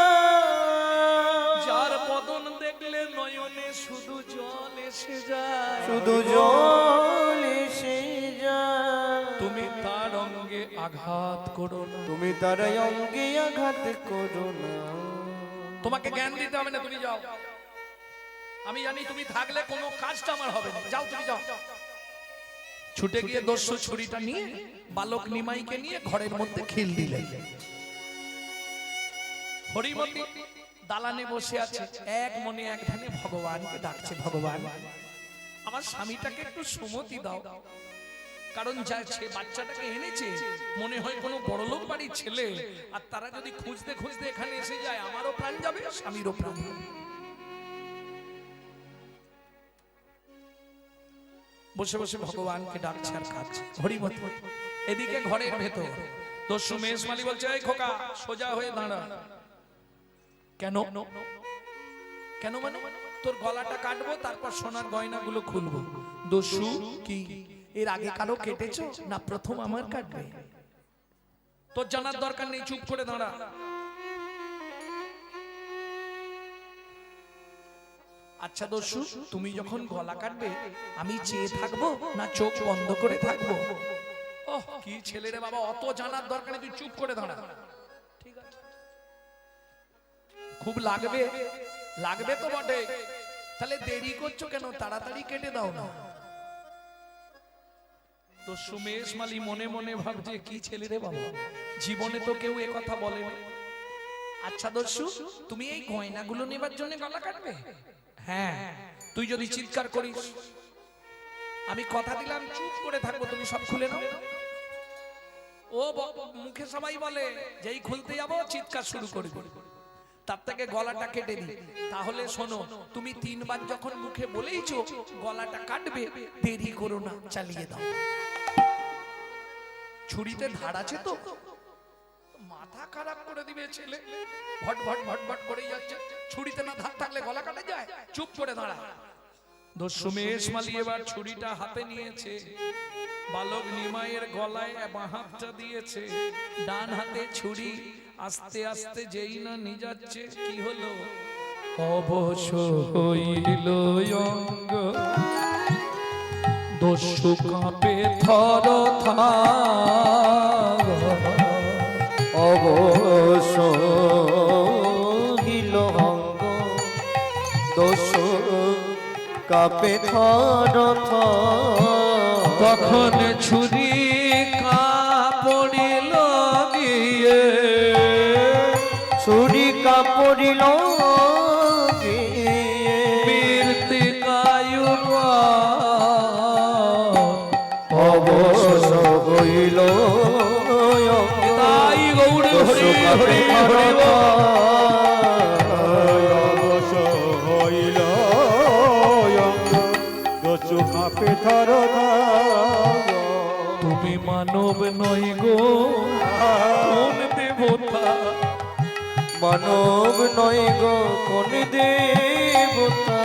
যার বদন দেখলে নয়নে শুধু জল এসে যায়, শুধু জল এসে যায়। তুমি তার অঙ্গে আঘাত করো না, তুমি তার অঙ্গে আঘাত করো না। তোমাকে জ্ঞান দিতে হবে না, তুমি যাও। আমি জানি তুমি থাকলে কোনো কাজটা আমার হবে না, যাও তুমি যাও। ছুটে গিয়ে দস্যু ছুরিটা নিয়ে বালক নিমাইকে নিয়ে ঘরের মধ্যে খিল দিলেন। হরিমতি দালানে বসে আছে, এক মনে এক ধ্যানে ভগবানকে ডাকছে, ভগবান আমার স্বামীটাকে একটু সুমতি দাও, কারণ যা বাচ্চাটাকে এনেছে মনে হয় কোনো বড়লোক বাড়ির ছেলে, আর তারা যদি খুঁজতে খুঁজতে এখানে এসে যায় আমারও প্রাণ যাবে, স্বামীরও প্রাণ যাবে। বসে বসে ভগবানকে ডাকছে আর কাঁদছে হরিমতি। এদিকে ঘরের ভেতর দস্যু মেষমালি বলছে, এই খোকা সোজা হয়ে দাঁড়া। কেন কেন মানে? তোর গলাটা কাটবো, তারপর সোনার গয়নাগুলো খুলবো। দস্যু কি এর আগে কারো কেটেছো না প্রথম আমার কাটবে? তোর জানার দরকার নেই, চুপ করে দাঁড়া। আচ্ছা দস্যু, তুমি যখন গলা কাটবে আমি চেয়ে থাকবো না চোখ বন্ধ করে থাকবো? ওহ কি ছেলে রে বাবা, অত জানার দরকার নেই, তুই চুপ করে দাঁড়া। ঠিক আছে, খুব লাগবে, লাগবে তো বটে, তাহলে দেরি করছো কেন? তাড়াতাড়ি কেটে দাও না। দস্যু মেষমালি মনে মনে ভাবছে, কি ছেলে রে বাবা, জীবনে তো কেউ এ কথা বলেনি। আচ্ছা দস্যু, তুমি এই গয়নাগুলো নেবার জন্য গলা কাটবে? হ্যাঁ, তুই যদি চিৎকার করিস আমি কথা দিলাম চুপ করে থাকবো, তুমি সব খুলে নাও। ও মুখে সবাই বলে যেই খুলতে যাবো চিৎকার শুরু করবে, তার থেকে গলাটা কেটে দি। তাহলে শোনো, তুমি 3 বার যখন মুখে বলেইছো গলাটা কাটবে, দেরি করো না, চালিয়ে দাও। ছুরিতে ধার আছে তো, মাথা খারাপ করে দিবে ছেলে, ভট ভট ভট ভট করেই যাচ্ছে। ছুরিতে না ধার থাকলে গলা কাটা যায়? চুপ করে দাঁড়া। দস্যু মেষমালি এবার ছুরিটা হাতে নিয়েছে, বালক নিমাইয়ের গলায় বাঁ হাতটা দিয়েছে, ডান হাতে ছুরি। আস্তে আস্তে যেই না নিয়ে যাচ্ছে, কি হলো? অবশ হইল অঙ্গ, দস্যু কাঁপে থর থার। অবশ হইল অঙ্গ, দস্যু কাঁপে থর থর। তখন ছুরি কাপড়িল গিয়ে, ছুরি কাপড়িল গিয়ে, মৃত্তিকায়ু অবশ হইল তাই গৌর হরি হরি হরি অবশ হইল দস্যু কাঁপে থর থর। তুমি মানব নই গো কোন দেবতা, মানব নয় গো কোন দেবতা,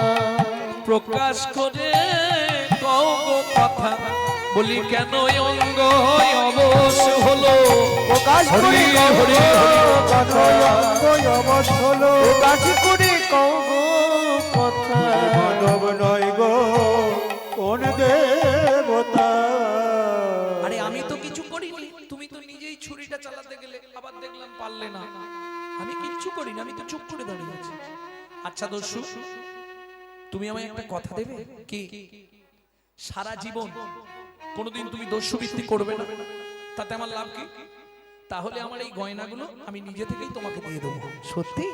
প্রকাশ করে কও গো কথা, বলি কেন অঙ্গ অবশ হলো? প্রকাশ করে হরি হরি কথা, অবশ হলো প্রকাশ করে কও গো কথা। মানব নয় গো কোন দেবতা। আরে আমি তো কিছু করিনি, তুমি তো নিজেই ছুরিটা চালাতে গেলে, আবার দেখলাম পারলে না। আমি কিচ্ছু করিনি, আমি তো চুপ করে দাঁড়িয়ে আছি। আচ্ছা দস্যু, তুমি আমায় একটা কথা দেবে? কি? সারা জীবন কোনোদিন তুমি দস্যুবৃত্তি করবে না, তাতে আমার লাভ কি? তাহলে আমার এই গয়নাগুলো আমি নিজে থেকেই তোমাকে দিয়ে দেবো। সত্যি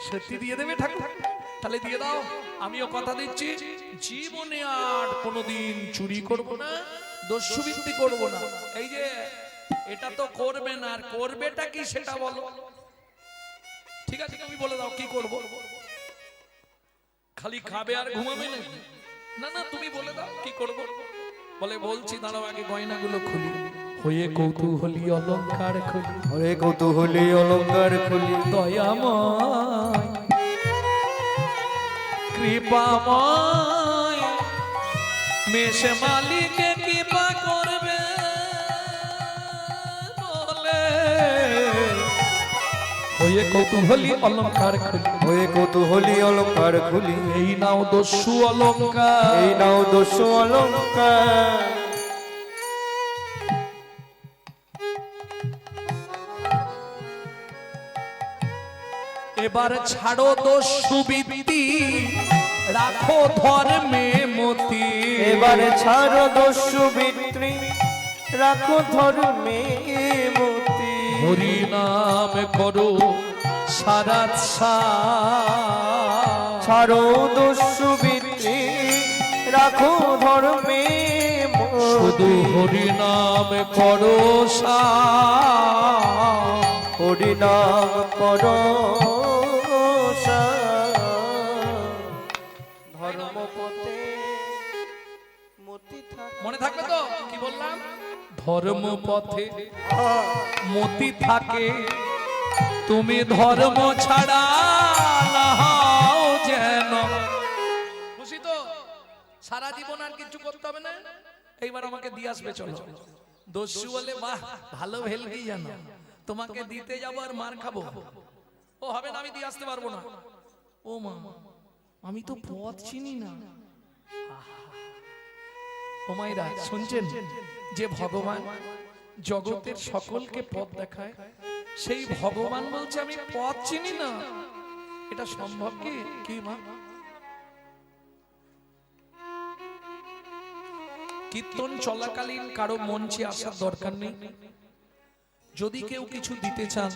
সত্যি দিয়ে দেবে ঠাকুর? তাহলে দিয়ে দাও, আমিও কথা দিচ্ছি জীবনে আর কোনোদিন চুরি করব না, দস্যুবৃত্তি করব না। এই যে এটা তো করবে না, আর করবেটা কি সেটা বলো। ঠিক আছে, তুমি বলে দাও কি করব। খালি খাবে আর ঘুমাবে নাকি? না না, তুমি বলে দাও কি করব। বলে বলছি, দাঁড়াও আগে গয়নাগুলো খুলি। হয়ে কৌতূহলী অলংকার খুলি, হরে কৌতূহলী অলঙ্কার খুলি, দয়াময় কৃপাময় মেষে মালিকে কৃপা করবে বলে হয়ে কৌতূহলী অলঙ্কার খুলি, হয়ে কৌতূহলী অলঙ্কার খুলি, এই নাও দস্যু অলঙ্কার, এই নাও দস্যু অলঙ্কার। এবার ছাড়ো দস্যু বৃত্তি, রাখো ধর্মে মতি। এবারে ছাড়ো দস্যু বৃত্তি, রাখো ধর্মে মতি। হরি নাম করো সারা ছাড়ো দস্যু বৃত্তি, রাখো ধর্মে শুধু মতি। হরি নাম করো হরি নাম করো ধর্মপথে মতি থাকে। মনে থাকবে তো কি বললাম? ধর্ম পথে মতি থাকে, তুমি ধর্ম ছাড়া নাও যেন। খুশি তো? সারা জীবন আর কিছু করতে হবে না, এইবার আমাকে দিয়ে আসবে চলো। দস্যু বলে বাহ ভালো ভেলকি জানো, তোমাকে দিতে যাবো আর মার খাবো। ও হবে না, আমি দিয়ে আসতে পারবো না। ও মা, আমি তো পথ চিনি না। ও মাইরা শুনছেন, যে ভগবান জগতের সকলকে পথ দেখায়, সেই ভগবান বলছে আমি পথ চিনি না। এটা সম্ভব কি? কি মা? কীর্তন চলাকালীন কারো মঞ্চে আসার দরকার নেই। যদি কেউ কিছু দিতে চান,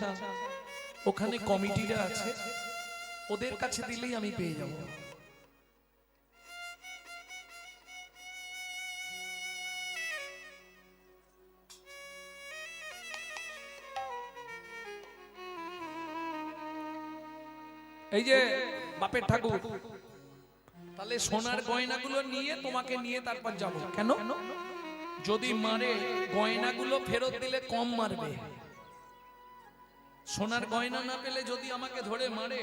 ওখানে কমিটিরা আছে, ওদের কাছে দিলেই আমি পেয়ে যাব। এই যে বাপের ঠাকুর, তাহলে সোনার গয়নাগুলো নিয়ে তোমাকে নিয়ে তারপর যাব। কেন? যদি মারে গয়নাগুলো ফেরত দিলে কম মারবে। সোনার গয়না না পেলে যদি আমাকে ধরে মারে,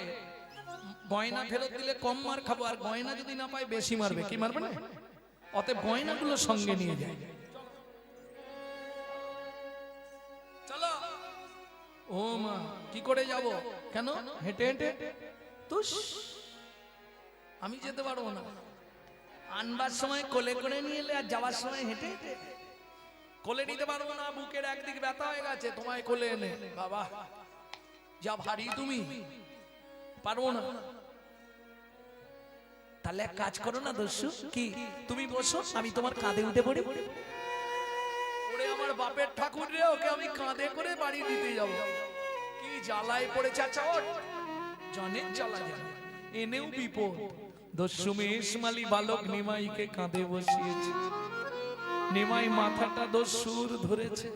গয়না ফেরত দিলে কম মার খাবো, আর গয়না যদি না পাই বেশি মারবে। কি মারবে না? অতএব গয়নাগুলো সঙ্গে নিয়ে যায়। চলো। ও মা, কি করে যাব? কেন? হেঁটে হেঁটে? তুস, আমি যেতে পারবো না। আনবার সময় কোলে করে নিয়ে এলে, আর যাওয়ার সময় হেঁটে হেঁটে। কোলে নিতে পারবো না, বুকের একদিক ব্যথা হয়ে গেছে, তোমায় কোলে এনে। বাবা যা ভারী তুমি, পারবো না। তাহলে এক কাজ করো না দস্যু, কি তুমি বসো, আমি তোমার কাঁধে উঠে পড়ি। ওরে আমার বাপের ঠাকুর রে, ওকে আমি কাঁধে করে বাড়ি দিতে যাব। কি জ্বালায় পড়েছে। আচ্ছা ওঠ, জনের জ্বালা জানে, এনেও বিপদ। দস্যু মেষমালি বালক নিমাইকে কাঁধে বসিয়েছে। নিমাই মাথাটা দস্যুর ধরেছে,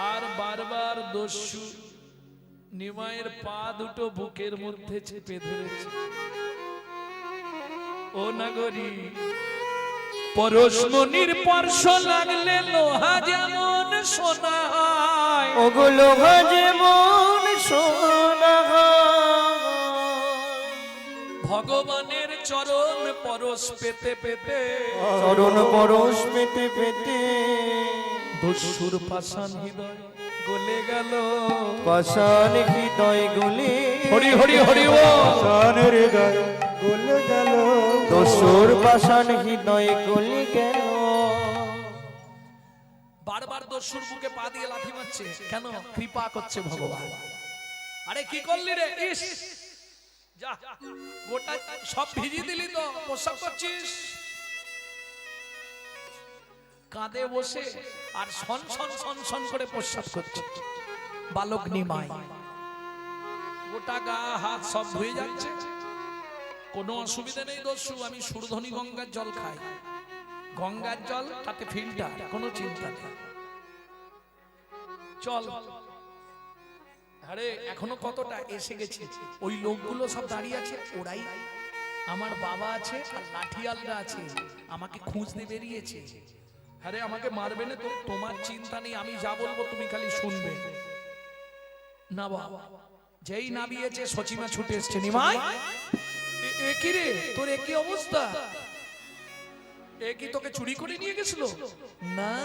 আর বারবার দস্যু নিমাইয়ের পা দুটো বুকের মধ্যে চেপে ধরেছে। ও নাগরী, পরশমণির স্পর্শ লাগলে লোহা যেমন সোনা হয়, ওগো লোহা যেমন সোনা হয়। ভগবানের চরণ পরশ পেতে পেতে, চরণ পরশ পেতে পেতে, দস্যুর পাষাণ হৃদয় গলে গেল। পাষাণ হৃদয় গলে, হরি হরি হরি ও পাষাণ হৃদয় গলে গেল। দস্যুর পাষাণ হৃদয় গলে গেল। বারবার দস্যুর বুকে পা দিয়ে লাথি মারছে কেন? কৃপা করছে ভগবান। আরে কি করলি রে? ইস, যা গোটা সব ভিজিয়ে দিলি তো, প্রসাব করছিস। কাঁধে বসে আর সন সন সন সন করে প্রসাব করছে বালক নিমাই। গোটা গা হাত সব ধুয়ে যাচ্ছে, কোনো অসুবিধা নেই দস্যু, আমি সুরধনী গঙ্গার জল খাই। গঙ্গার জল, তাতে ফিল্টার, কোনো চিন্তা নেই। চল। আরে এখনো কতটা এসে গেছে। ওই লোকগুলো সব দাঁড়িয়ে আছে, ওরাই আমার বাবা আছে আর লাঠিয়ালরা আছে, আমাকে খুঁজতে বেরিয়েছে। আরে আমাকে মারবে না তো, তোমার চিন্তা নেই, আমি যা বলবো তুমি খালি শুনবে। না বাবা, যেই নামিয়েছে সচিমা ছুটে এসছে। নিমাই, এ কি রে তোর, একই অবস্থা? এ কি তোকে চুরি করে নিয়ে গেছিল? না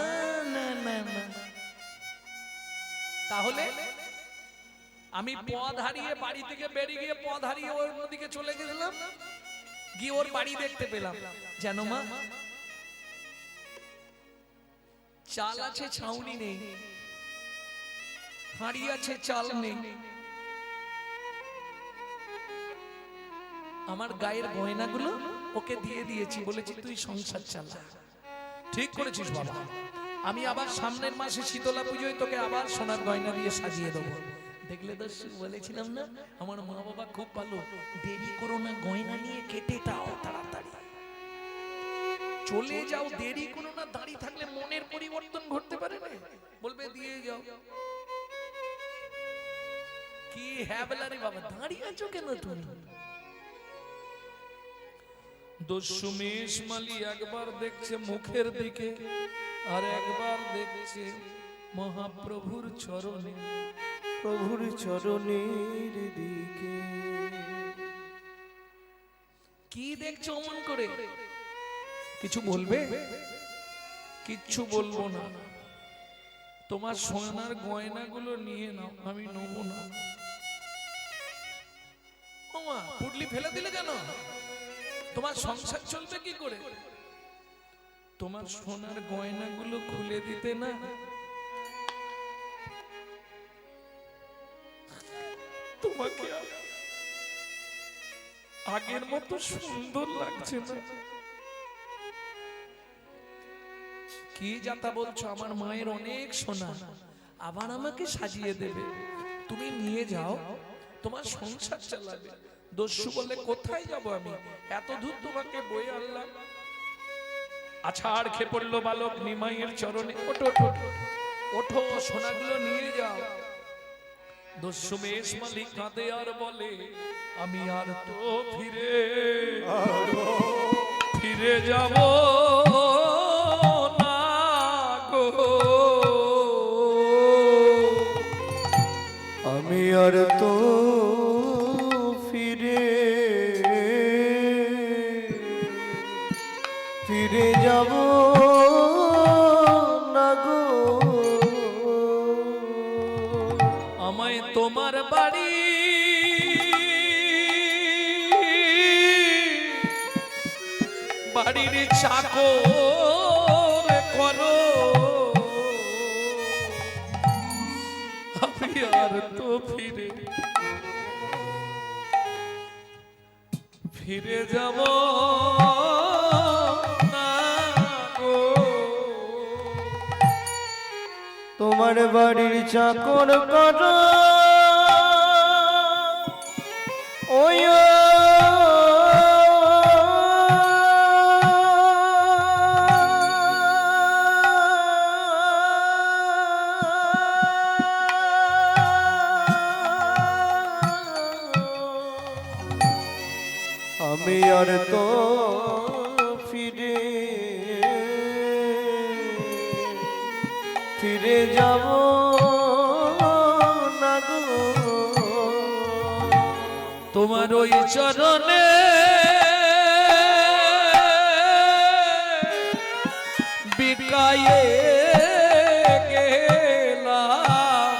না না না। তাহলে আমি পথ হারিয়ে বাড়ি থেকে বেরিয়ে গিয়ে পথ হারিয়ে ওর দিকে চলে গেলাম, গিয়ে ওর বাড়ি দেখতে পেলাম। জানো মা, চাল আছে ছাউনি নেই, হাঁড়ি আছে চাল নেই। আমার গায়ের গয়নাগুলো ওকে দিয়ে দিয়েছি, বলেছি তুই সংসার চালা। ঠিক করেছিস বাবা, আমি আবার সামনের মাসে শীতলা পুজোয় তোকে আবার সোনার গয়না দিয়ে সাজিয়ে দেবো। দেখলে দর্শক, বলেছিলাম না আমার মা বাবা খুব ভালো। দেরি করো না, গয়না নিয়ে কেটে দাও তাড়াতাড়ি, চলে যাও, দেরি করো না। দাঁড়িয়ে থাকলে মনের পরিবর্তন ঘটতে পারে না, বলবে দিয়ে যাও। কি হ্যাবলা রে বাবা, দাঁড়িয়ে আছো কেন তুমি? দশমেশ মালি একবার দেখছে মুখের দিকে, আর একবার দেখছে মহাপ্রভুর চরণে। প্রভুর চরণের দিকে কি দেখছো অমন করে? কিছু বলবে? কিচ্ছু বলবো না। তোমার সোনার গয়নাগুলো নিয়ে নাও, আমি নেব না। ওমা, পুটলি ফেলে দিলে কেন? তোমার সংসার চলবে কি করে? তোমার সোনার গয়নাগুলো খুলে দিতে না, তোমাকে আগের মতো সুন্দর লাগছে না। কি যাতা বলছো? আমার মায়ের অনেক সোনা, আবার আমাকে সাজিয়ে দেবে। তুমি নিয়ে যাও, তোমার সংসার চালাবে। দস্যু বলে কোথায় যাব আমি, এত দূর তোমাকে বয়ে আনলাম। আছাড় খেয়ে পড়লো বালক নিমাইয়ের চরণে। ওঠো ওঠো ওঠো, সোনাগুলো নিয়ে যাও। দস্যুমেশ মালিক কাঁদে আর বলে, আমি আর তো ফিরে যাব না গো, আমি আর তো ফিরে যাব না গো। আমায় তোমার বাড়ি বাড়ির চাকর করো, আমি আর তো ফিরে যাব না গো। তোমার বাড়ির চাকর করো, ওই আমি আর তো ফিরে যাব না গো। তোমার ওই চরণে বিকায়ে গেলাম,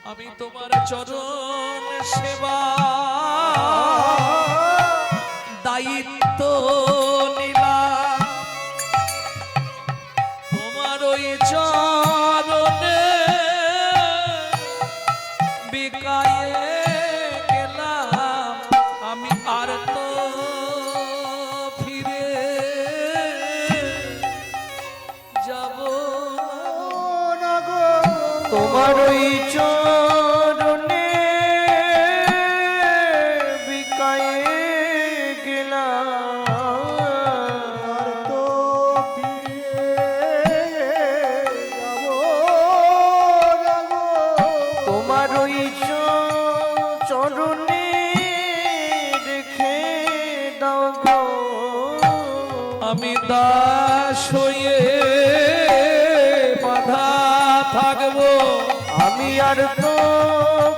আমি তোমার চরণ সেবা দায়িত্ব নিলাম। তোমার ওই চরণে বিকায়ে গেলাম, আমি আর তো ফিরে যাব না গো। তোমার ওই চরণে বিকায়ে গেলাম, আর তো ফিরে যাব না গো। তোমার ওই চরণে রেখে দাও গো। আমি দাস হয়ে বাধা থাকবো, আমি আর তো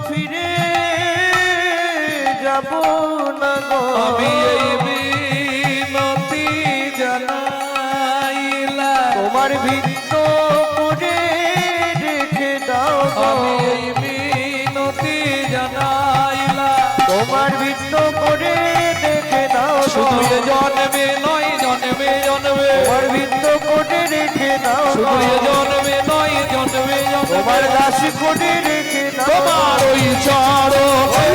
ফিরে যাব না গো। আমি এই বিনতি তোমার ভিন্ন করে রেখে দাও গো। আমি এই মিনতি জানাইলাম তোমার ভিন্ন করে রেখে দাও গো। শুধু এ জন্মে নয় জন্মে জন্মে তোমার ভিন্ন করে রেখে দাও গো। শুধু এ জন্মে নয় জন্মে জন্মে তোমার দাস করে রেখে দাও। তোমার ওই চরণে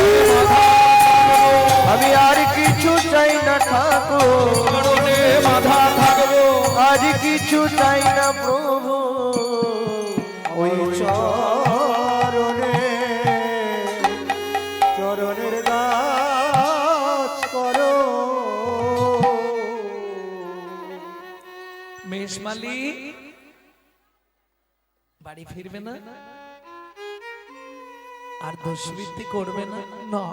আমি আর কিছু চাই না ঠাকুর, চরণে বাধা থাকবো আর কিছু চাই না প্রভু, ওই চরণে চরণের দাস করো। মেষমালি বাড়ি ফিরবে না আর দোষবৃত্তি করবে না। না,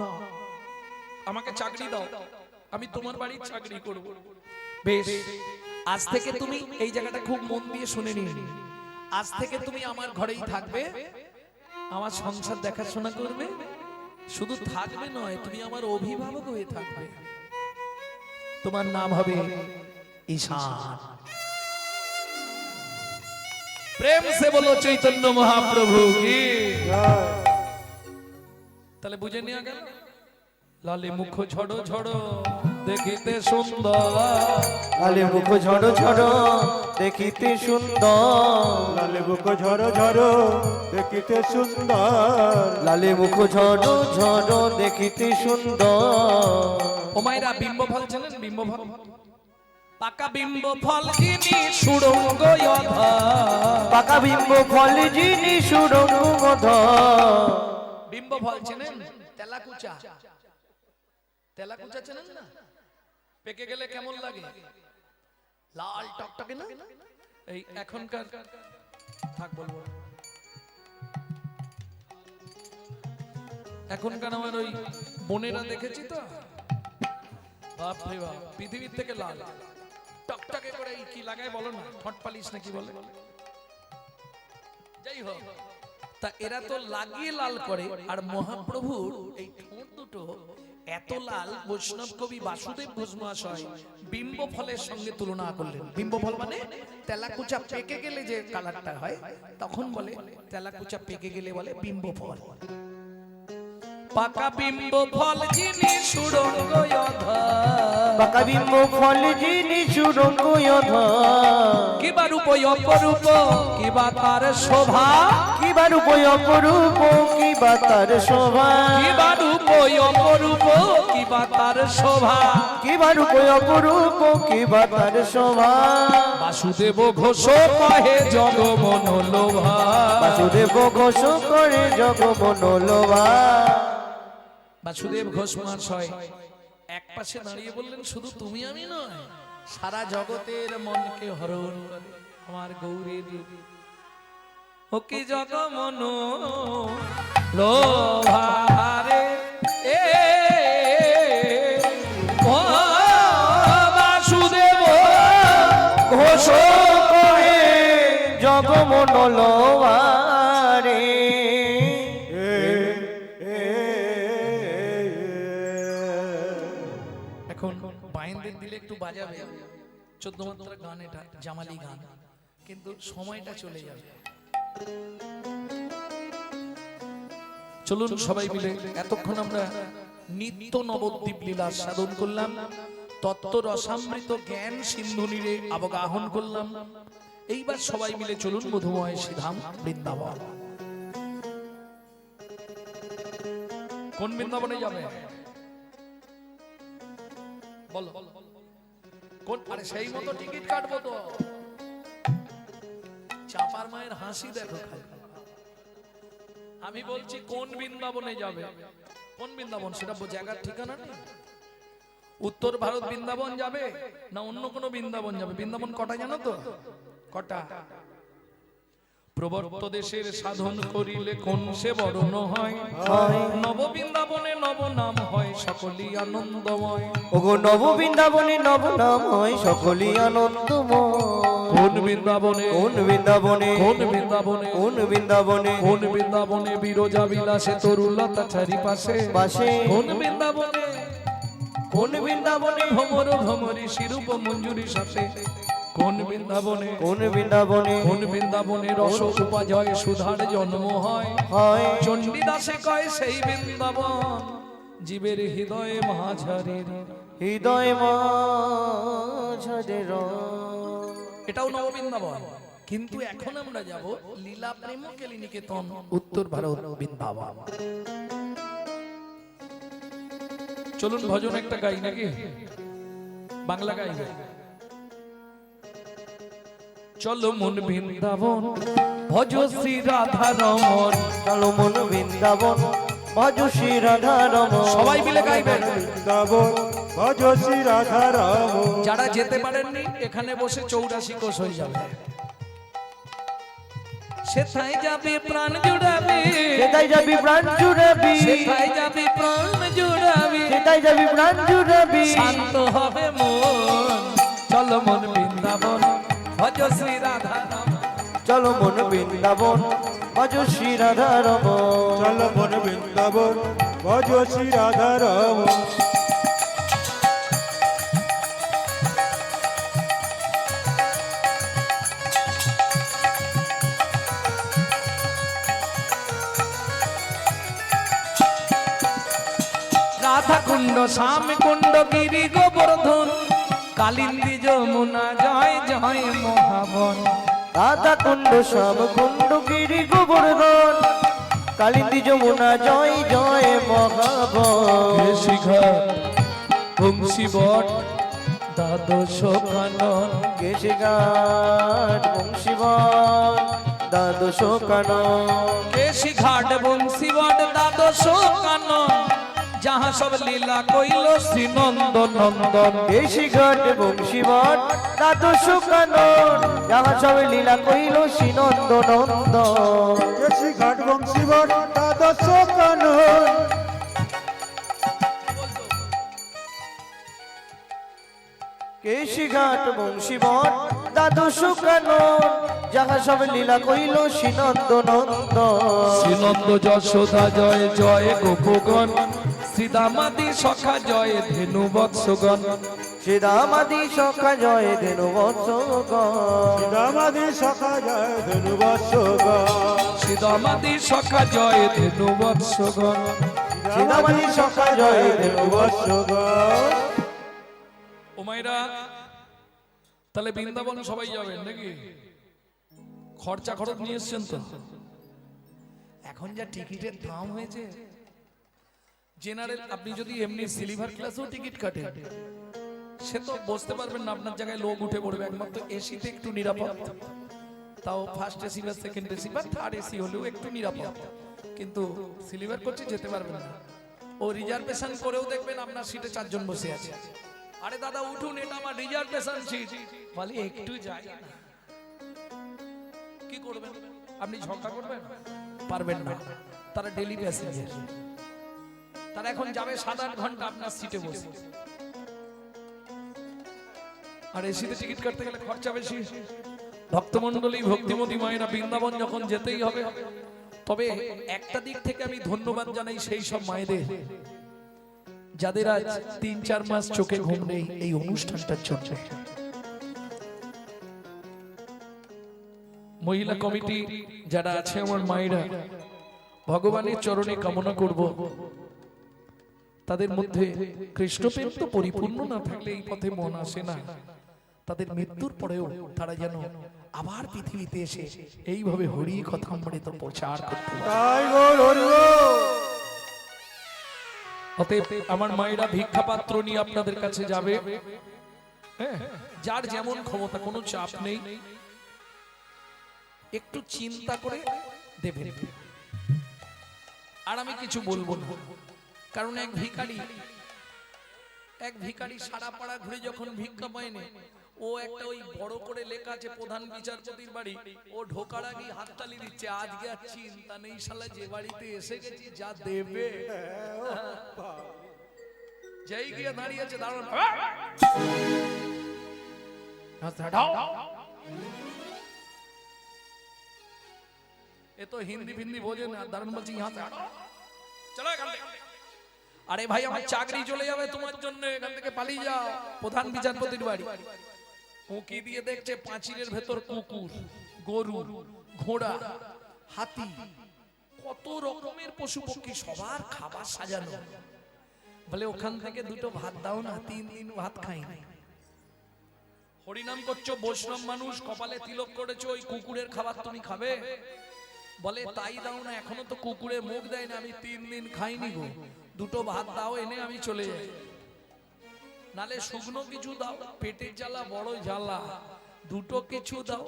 আমাকে চাকরি দাও, আমি তোমার বাড়ির চাকরি করব। বেশ, আজ থেকে তুমি এই জায়গাটা খুব মন দিয়ে শুনে নিন। আজ থেকে তুমি আমার ঘরেই থাকবে, আমার সংসার দেখাশোনা করবে। শুধু থাকবে নয়, তুমি আমার অভিভাবক হয়ে থাকবে। তোমার নাম হবে ঈশান। প্রেম সে বলো চৈতন্য মহাপ্রভু কি। জয়। তাহলে বুঝে নেওয়া গেল। লালে মুখ ঝড়ো ঝড়ো দেখিতে সুন্দর, লালে মুখ ঝড়ো ঝড়ো দেখিতে সুন্দর, লালে বুক ঝরো ঝরো দেখিতে সুন্দর। লালে মুখ ঝড়ো ঝড়ো দেখিতে সুন্দর। ও মায়েরা, বিম্ব ফল চেনেন? বিম্ব ফল, পাকা বিম্ব ফল যিনি সুড়ঙ্গ অধা। পাকা বিম্ব ফল যিনি সুরঙ্গ মধ। বিম্ব ফল চেনেন? তেলাকুচা, তেলাকুচা চেনেন না? পেকে গেলে কেমন লাগে? লাল টকটকে না? এই এখনকার থাক বলবো না। এখনকার আমার ওই বোনেরা দেখেছি তো, বাপ রে বাপ, পৃথিবীর থেকে লাল টকটকে করে এই কি লাগায় বলো না, ঠোঁট পালিশ নাকি বলে। যাই হোক, তা এরা তো লাগিয়ে লাল করে। আর মহাপ্রভুর এই ঠোঁট দুটো এত লাল, বৈষ্ণব কবি বাসুদেব ঘোষ মহাশয় বিম্ব ফলের সঙ্গে তুলনা করলেন। বিম্ব ফল মানে তেলাকুচা পেকে গেলে যে কালারটা হয়, তখন বলে তেলাকুচা পেকে গেলে বলে বিম্ব ফল। পাকা বিম্ব ফল যিনি সুরঙ্গ অধা। পাকা বিম্ব ফল যিনি সুরঙ্গ অধা। কিবা রূপ অপরূপ কিবা তার শোভা, কিবা রূপ অপরূপ কিবা তার শোভা, কিবা রূপ অপরূপ কিবা তার শোভা। কিবা রূপ অপরূপ কিবা তার শোভা। বাসুদেব ঘোষ কহে জগমন লোভা। বাসুদেব ঘোষ করে জগমন লোভা। বাসুদেব ঘোষ মহাশয় এক পাশে দাঁড়িয়ে বললেন, শুধু তুমি আমি নয়, সারা জগতের মনকে হরণ করে আমার গৌরীর রূপ। ও কি জগমন লোভারে এ ও বাসুদেব ঘোষ করে জগমন লোভা রে। এখন বাইন্দের দিলে একটু বাজাবে, 14 মাত্রা গান, এটা জামালি গান, কিন্তু সময়টা চলে যাবে। চলুন সবাই মিলে, এতক্ষণ আমরা নিত্য নবদ্বীপ লীলা সাধন করলাম, তত্ত্ব রসামৃত জ্ঞান সিন্ধু নীরে অবগাহন করলাম। এইবার সবাই মিলে চলুন মধুময় শ্রীধাম বৃন্দাবন। কোন বৃন্দাবনে যাবে বলো? কোন? আরে সেই মতো টিকিট কাটবো তো। চাপার মায়ের হাসি দেখো খালি। আমি বলছি কোন বৃন্দাবনে যাবে? কোন বৃন্দাবন সেটা জায়গার ঠিকানা নেই। উত্তর ভারত বৃন্দাবন যাবে না অন্য কোনো বৃন্দাবন যাবে? বৃন্দাবন কটা জানো তো? কটা? প্রবর্ত দেশের সাধন করিলে কোন সে বরণ হয়, নব বৃন্দাবনে নব নাম হয় সকলই আনন্দময়। ওগো নব বৃন্দাবনে নব নাম হয় সকলই আনন্দময়। কোন বৃন্দাবনে? কোন বৃন্দাবনে? কোন বৃন্দাবনে? কোন বৃন্দাবনে? কোন বৃন্দাবনে বিরজা বিলাসে তরুলতা চারিপাশে পাশে? কোন বৃন্দাবনে? কোন বৃন্দাবনে? ভ্রমর ভ্রমরি শিরূপ মঞ্জুরি সাথে কোন বৃন্দাবনে কোন বৃন্দাবনে কোন বৃন্দাবনে রস উপাজয় সুধার জন্ম হয় হয় চণ্ডীদাসে কয় সেই বৃন্দাবন জীবের হৃদয়ে মাঝারের হৃদয় মাঝারে এটাও নববৃন্দাবন কিন্তু এখন আমরা যাব লীলা প্রেম কেলিনিকেতন উত্তর ভারত বৃন্দাবন। চলুন ভজন একটা গাই নাকি বাংলা গাই চলো মন বৃন্দাবন ভজ শ্রী রাধা রমন চলো মন বৃন্দাবন ভজ শ্রী রাধা রমন সবাই মিলে গাইবেন বৃন্দাবন ভজ শ্রী রাধা রমন। যারা যেতে পারেননি এখানে বসে 84 কোষ হয়ে যাবে সেথায় যাবে প্রাণ জুড়াবে সেটাই যাবি প্রাণ জুড়াবি সেথায় যাবে প্রাণ জুড়াবে সেটাই যাবি প্রাণ জুড়াবি শান্ত হবে মন চলো মন বৃন্দাবন ভজ শ্রী রাধা রমন চলো মন বৃন্দাবন ভজ শ্রী রাধা রমন চল মন বৃন্দাবন ভজ শ্রী রাধা রমন। রাধা কুণ্ড শ্যাম কুণ্ড গিরি গোবর্ধন কালিন্দী যমুনা জয় জয় মহাবন রাধা কুণ্ড শ্যাম কুণ্ড গিরি গোবর্ধন কালিন্দী যমুনা জয় জয় মহাবন শিখা বংশী বট দ্বাদশ কানন কেশিঘাট বংশীবন দ্বাদশ কানন কেশি ঘাট বংশী বট দ্বাদশ কানন যাহা সব লীলা কইল শ্রী নন্দ নন্দন কেশিঘাট বংশীবন দ্বাদশ কানন যাহা সব লীলা কইল শ্রীনন্দ নন্দ কেশি ঘাট বংশীবন দ্বাদশ কানন। কেশিঘাট বংশীবন দ্বাদশ কানন যাহা সব লীলা কইল শ্রীনন্দ নন্দ শ্রীনন্দ যশোদা জয় জয় গোপগণ শ্রীদামাদি সখা জয় ধেনু বৎসগণ শ্রীরামাদি সখা জয় ধেনু বৎসগণ দামাদি সখা জয় ধনু বৎসগণ। শ্রীদামাদি সখা জয় ধেনু বৎসগণ শ্রীরামাদি সখা জয় ধেনু বৎসগণ। ও মাইরা তাহলে বৃন্দাবন সবাই যাবেন নাকি খরচা খরচ নিয়ে এসছেন তো এখন যা টিকিটের দাম হয়েছে জেনারেল আপনি যদি এমনি সিলভার ক্লাসেও টিকিট কাটেন সে তো বসতে পারবেন না আপনার জায়গায় লোক উঠে পড়বে একমাত্র এসিতে একটু নিরাপদ তাও ফার্স্ট এসি বা সেকেন্ড এসি বা থার্ড এসি হলেও একটু নিরাপদ কিন্তু সিলভার কোচে যেতে পারবেন না ও রিজার্ভেশন করেও দেখবেন আপনার সিটে 4 জন বসে আছে আরে দাদা উঠুন এটা আমার রিজার্ভেশন সিট বলি একটু যাই না কি করবেন আপনি ঝগড়া করবেন পারবেন না তারা ডেলি প্যাসেঞ্জার তারা এখন যাবে 7-8 ঘন্টা আপনার সিটে বসে আর এসিতে টিকিট কাটতে গেলে খরচা বেশি ভক্তমণ্ডলী ভক্তিমতী মায়েরা বৃন্দাবন যখন যেতেই হবে তবে একটা দিক থেকে আমি ধন্যবাদ জানাই সেই সব মায়েদের যাদের আজ 3-4 মাস চোখে ঘুম নেই এই অনুষ্ঠানটা চলছে মহিলা কমিটি যারা আছে আমার মায়েরা ভগবানের চরণে কামনা করব তাদের মধ্যে কৃষ্ণপ্রেম তো পরিপূর্ণ না থাকলে এই পথে মন আসে না তাদের মৃত্যুর পরেও তারা যেন আবার পৃথিবীতে এসে এইভাবে হরি কথামৃত প্রচার করতে পারে তাই গো হরি বল। অতএব আমার মায়েরা ভিক্ষা পাত্র নিয়ে আপনাদের কাছে যাবে হ্যাঁ যার যেমন ক্ষমতা কোনো চাপ নেই একটু চিন্তা করে দেবেন আর আমি কিছু বলবো না কারণ এক ভিখারি সারা পাড়া ঘুরে যখন ভিক্ষা পায়নি ও একটা ওই বড় করে লেখা আছে প্রধান বিচারপতির বাড়ি ও ঢোকার আগে হাততালি দিচ্ছে আজকে আর চিন্তা নেই শালা যে বাড়িতে এসে গেছি যা দেবে যেই গিয়ে দাঁড়িয়েছে দাঁড়ান এ তো হিন্দি ফিন্দি বোঝে না দাঁড়ান বলছি ইহাঁ চলো এখান থেকে আরে ভাই আমার চাকরি চলে যাবে তোমার জন্য এখান থেকে পালিয়ে যাও প্রধান বিচারপতির বাড়ি উঁকি দিয়ে দেখছে পাঁচিলের ভেতর কুকুর, গরু, ঘোড়া, হাতি, কত রকমের পশু পক্ষী, সবার খাবার সাজানো। বলে ওখান থেকে দুটো ভাত দাও না, 3 দিন ভাত খাই নাই। হরিনাম করছো, বৈষ্ণব মানুষ, কপালে তিলক করেছো, ওই কুকুরের খাবার তুমি খাবে? বলে তাই দাও না, এখনো তো কুকুরের মুখ দেয় না, আমি 3 দিন খাইনি গো, দুটো ভাত দাও, এনে আমি চলে যাই। নালে শুকনো কিছু দাও, পেটের জ্বালা বড় জ্বালা, দুটো কিছু দাও।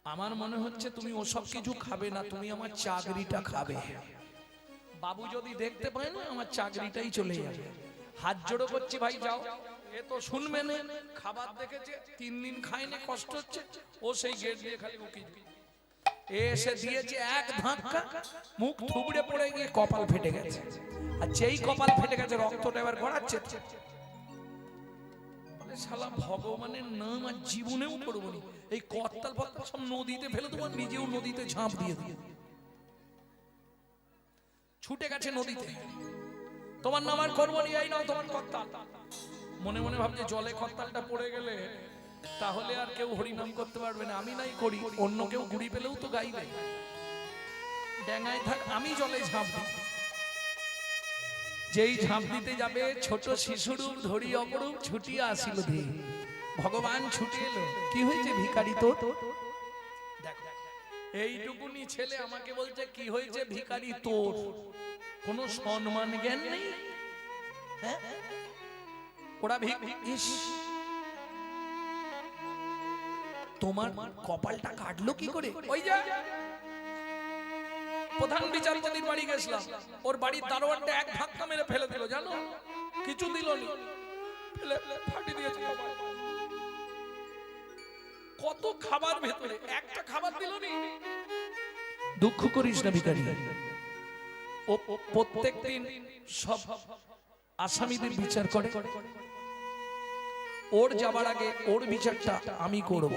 আমার মনে হচ্ছে তুমি ওসব কিছু খাবে না, তুমি আমার চাকরিটা খাবে। বাবু যদি দেখতে পায় না, আমার চাকরিটাই চলে যাবে। হাত জোড়ো করছি, ভাই যাও। এ তো শুনবে না, খাবার দেখেছে, 3 দিন খায়নি, কষ্ট হচ্ছে, ও সেই গেট দিয়ে খালি উকি এসে দিয়েছে এক ধাক্কা, মুখ থুবড়ে পড়ে গিয়ে কপাল ফেটে গেছে। আর যেই কপাল ফেটে গেছে, রক্তটা এবার গড়াচ্ছে। শালা ভগবানের নাম আর জীবনেও করবো না, এই করতাল ফত্তাল সব নদীতে ফেলে দেবো, নিজেও নদীতে ঝাঁপ দিয়ে দিয়ে ছুটে গেছে নদীতে। তোমার নাম আর করবো না, এই নাও তোমার করতাল। মনে মনে ভাবছে জলে করতালটা পড়ে গেলে তাহলে আর কেউ হরিনাম করতে পারবে না, আমি নাই করি, অন্য কেউ গুড়ি পেলেও তো গাইবে। ড্যাঙায় থাক, আমি জলে ঝাঁপ দিই। যেই ঝাঁপ দিতে যাবে, ছোট শিশুরূপ ধরি অপরূপ ছুটিয়া আসিল ধী। ভগবান ছুটে এলো, কি হয়েছে ভিখারি তোর? দেখো এইটুকুনি ছেলে আমাকে বলছে কি হয়েছে ভিখারি তোর? কোনো সম্মান জ্ঞান নেই। হ্যাঁ, ওরা তোমার কপালটা কাটলো কি করে? ওই যা প্রধান বিচারপতির বাড়ি গেছিলাম, ওর বাড়ির দারোয়ানটা এক ধাক্কা মেরে ফেলে দিল, জানো? কিছু দিল নি, ফেলে ফাটি দিয়েছে কপাল। কত খাবার ভেতরে, একটা খাবার দিল নি। দুঃখ করিস না ভিখারি, ও প্রত্যেকদিন সব আসামিদের বিচার করে, ওর যাবার আগে ওর বিচারটা আমি করব।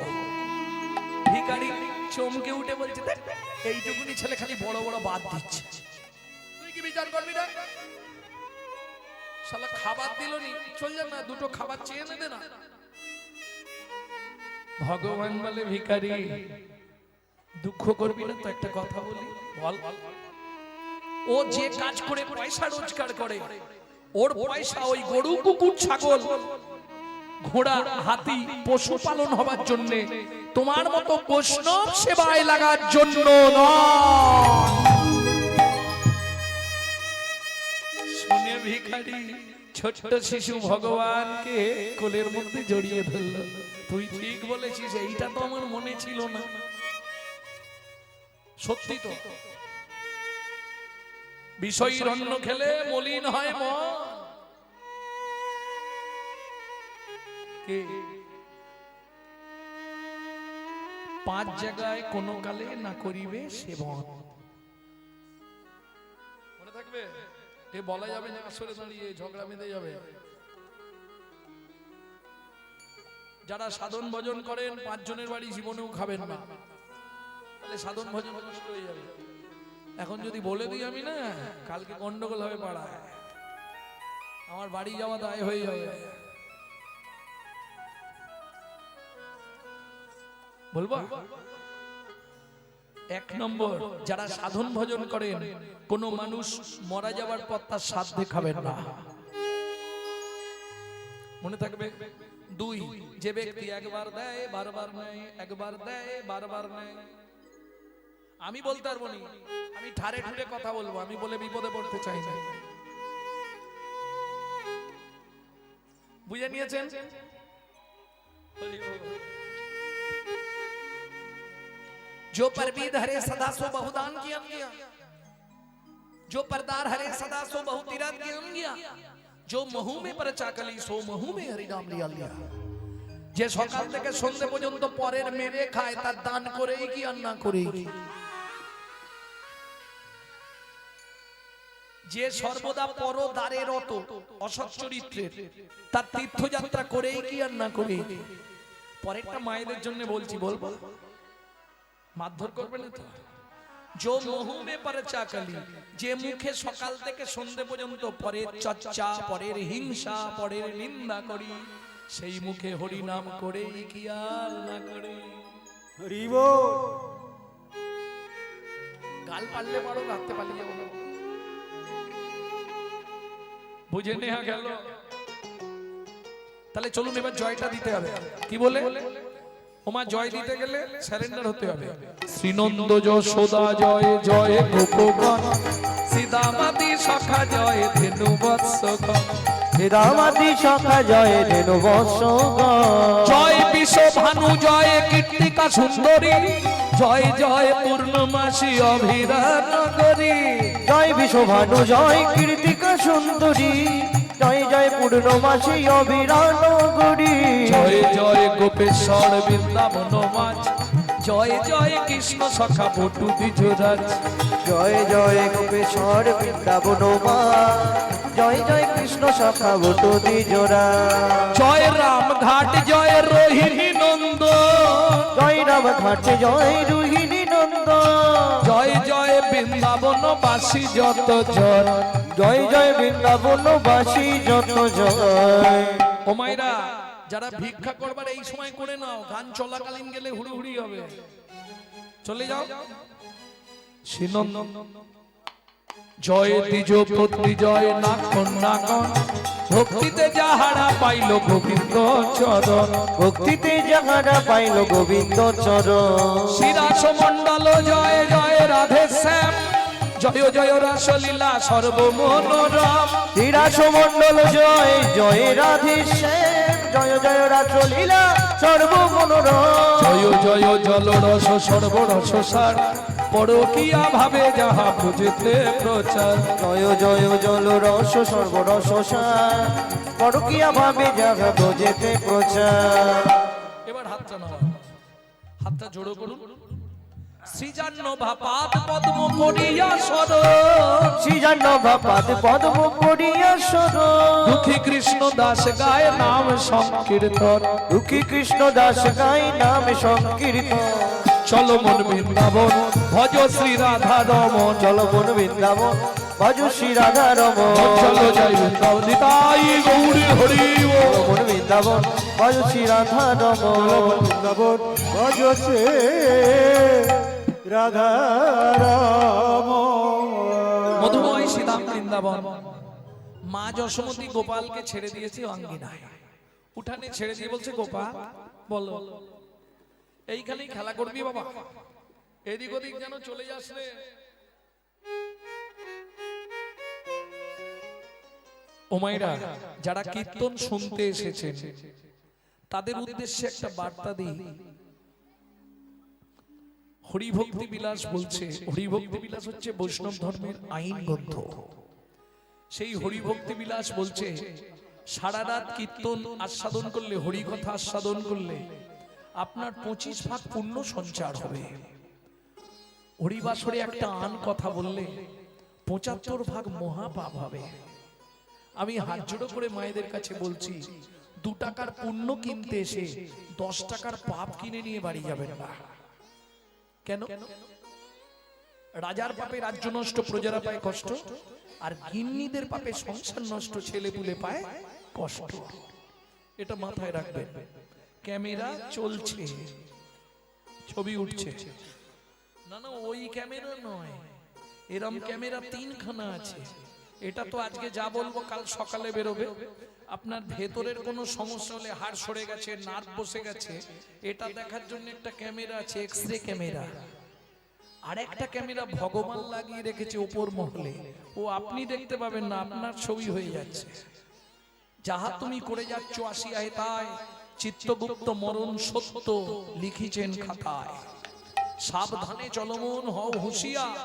ভিখারি চমকে উঠে বলছে, এইটুকুনি ছেলে খালি বড় বড় বাদ দিচ্ছে, তুই কি বিচার করবি না? শালা খাবার দিল নি, চল যা না, দুটো খাবার চেয়ে নেবে না। ভগবান বলে ভিখারি দুঃখ করবি না তো, একটা কথা বলি বল। ও যে কাজ করে পয়সা রোজগার করে, ওর পয়সা ওই গরু, কুকুর, ছাগল, ঘোড়া, হাতি পশুপালন হবার জন্য, তোমার মতো বৈষ্ণব সেবায় লাগার জন্য নয়। শুনে ভিখারি ছোট্ট শিশু ভগবানকে কোলের মধ্যে জড়িয়ে ধরল। তুই ঠিক বলেছিস, এইটা তো আমার মনে ছিল না। সত্যি তো, বিষয় রণ্য খেলে মলিন হয় মন। পাঁচ জায়গায় কোন কালে না করিবে সেবন, মনে থাকবে? এ বলা যাবে না, আসলে দাঁড়িয়ে ঝগড়া বেঁধে যাবে। যারা সাধন ভজন করেন, 5 জনের বাড়ি জীবনেও খাবেন না, তাহলে সাধন ভজন নষ্ট হয়ে যাবে। এখন যদি বলে দিই আমি না, কালকে গন্ডগোল হবে পাড়ায়, আমার বাড়ি যাওয়া দায় হয়ে যাবে। বলবো 1 নম্বর, যারা সাধন ভজন করেন, কোন মানুষ মারা যাবার পর তার শ্রাদ্ধে খাবেন না, মনে থাকবে। 2, যে ব্যক্তি একবার দেয় বারবার নেয়, একবার দেয় বারবার নেয়। আমি বলতে পারবো না, আমি ঠারে ঠুরে কথা বলবো, আমি বলে বিপদে পড়তে চাই না। বুঝে নিয়েছেন? जो परबीद हरे सदा सो बहुदान किया गया, जो परदार हरे सदा सो बहुतीरथ किया गया, जो महू में परचाकली सो महू में हरि नाम लिया लिया। যে সকাল থেকে সন্ধ্যে পর্যন্ত পরের মেরে খায়, তার দান করেই কি আর না করেই কি। যে সর্বদা পরদারে রত অসৎ চরিত্রের, তার তীর্থযাত্রা করেই কি আর না করেই কি। পরেরটা মায়েদের জন্য বলছি, বলবো? মারধর করবে না তো? जो महू में परचाकली, যে মুখে সকাল থেকে সন্ধ্যে পর্যন্ত পরের চর্চা, পরের হিংসা, পরের নিন্দা করি, সেই মুখে হরি নাম করে কি আর না করে। হরি বল। গাল পারলে পারো, রাখতে পারলে যাবো না। বুঝে নেওয়া গেল। তাহলে চলুন এবার জয়টা দিতে হবে। কি বলে? ওমা জয় দিতে গেলে সারেন্ডার হতে হবে। শ্রীনন্দ যশোদা জয় জয় গোপগণ, সীতামাতি সখা জয় ধেনু বৎসগণ, রামাদি সখা জয় ধেনু বৎসগণ, জয় বিশ্বভানু জয় কীর্তিকা সুন্দরী, জয় জয় পূর্ণমাসী অভিরাম নগরী, জয় বিশ্বভানু জয় কীর্তিকা সুন্দরী, জয় জয় পূর্ণমাসী অবিরাম নগরী, জয় জয় গোপেশ্বর বৃন্দাবন মাঝ, জয় জয় কৃষ্ণ সখা বটু দ্বিজরাজ, জয় জয় গোপেশ্বর বৃন্দাবন মা, জয় জয় কৃষ্ণ সখা বটু দ্বিজরা, জয় রাম ঘাট জয় রোহিণী নন্দ, জয় রাম ঘাটে জয় রোহিণী নন্দ, জয় জয় বৃন্দাবন বাসী যত জন, জয় জয় বৃন্দাবন বাসী যত জয়। ও মাইরা যারা ভিক্ষা করবার এই সময় করে নাও, গান চলাকালীন গেলে হুড়ি হুড়ি হবে, চলে যাও। শ্রীনন্দ জয় দ্বিজ পত্নী জয় নাকন নাকন, ভক্তিতে যাহারা পাইল গোবিন্দ চরণ, ভক্তিতে যাহারা পাইল গোবিন্দ চরণ, শ্রীরাস মণ্ডল জয় জয় রাধে শ্যাম, জয় জয় রাসলীলা সর্বমনোরম, শ্রীরাস মণ্ডল জয় জয় রাধে শ্যাম, জয় জয় রাসলীলা সর্বমনোরম, জয় জয় জলরস সর্বরস সার, পরকিয়া ভাবে যাহা বুঝতে প্রচার, জয় জয় জল রস সর্বরস সার, পরকিয়া ভাবে যাহা বোঝেতে প্রচার। এবার হাতটা নাও, হাতটা জোড়ো করুন। শ্রীজান্ন ভাপাত পদ্ম করিয়া সরণ, শ্রীজান্ন ভাপাত পদ্ম করিয়া সরণ, দুঃখী কৃষ্ণ দাস গায় নাম সংকীর্তন, দুঃখী কৃষ্ণ দাস গাই নাম সংকীর্তন, চলো মন বৃন্দাবন ভজ শ্রী রাধা রমন, চলো মন বৃন্দাবন ভজ শ্রী রাধা রমন, চলো জয় বৃন্দাবন নিতাই গৌরী হরি চলো মন বৃন্দাবন ভজ শ্রী রাধা রমন, বৃন্দাবন ভজছে রাধা রাম। মধুময় শ্রীধাম বৃন্দাবন। মা যশোমতী গোপালকে ছেড়ে দিয়েছে অঙ্গিনায়, উঠানে ছেড়ে দিয়ে বলছে গোপাল বলো এইখানেই খেলা করবি বাবা, এদিক ওদিক যেন চলে যাস রে। ওমাইরা যারা কীর্তন শুনতে এসেছেন তাদের উদ্দেশ্যে একটা বার্তা দিই। হরিভক্তি বিলাস বলছে, হরিভক্তি বিলাস হচ্ছে বৈষ্ণব ধর্মের আইন গ্রন্থ। সেই হরিভক্তি বিলাস বলছে সারা রাত কীর্তন আস্বাদন করলে, হরি কথা আস্বাদন করলে আপনার 25 ভাগ পুণ্য সঞ্চার হবে। হরিবাসরে একটা আন কথা বললে 75 ভাগ মহাপাপ হবে। আমি হাত জোড়ো করে মায়েদের কাছে বলছি, 2 টাকার পুণ্য কিনতে এসে 10 টাকার পাপ কিনে নিয়ে বাড়ি যাবেন না। কেন? রাজার পাপে রাজ্য নষ্ট, প্রজারা পায় কষ্ট, আর গিন্নিদের পাপে সংসার নষ্ট, ছেলে পুলে পায় কষ্ট। এটা মাথায় রাখবেন। ক্যামেরা চলছে, ছবি উঠছে না, না ওই ক্যামেরা নয়, এরম ক্যামেরা 3খানা আছে। এটা তো আজকে যা বলবো কাল সকালে বেরোবে। আপনার ভেতরের কোনো সমস্যা হলে, হাড় সরে গেছে, নার্ভ বসে গেছে, এটা দেখার জন্য একটা ক্যামেরা আছে, এক্সরে ক্যামেরা। আর একটা ক্যামেরা ভগবান লাগিয়ে রেখেছে উপর মহলে, ও আপনি দেখতে পাবেন না, আপনার ছবি হয়ে যাচ্ছে। যাহা তুমি করে যাচ্ছ আসিয়ায় তাই, চিত্তগুপ্ত মরণ সত্য লিখিছেন খাতায়। সাবধানে চলমন হও হুঁশিয়ার,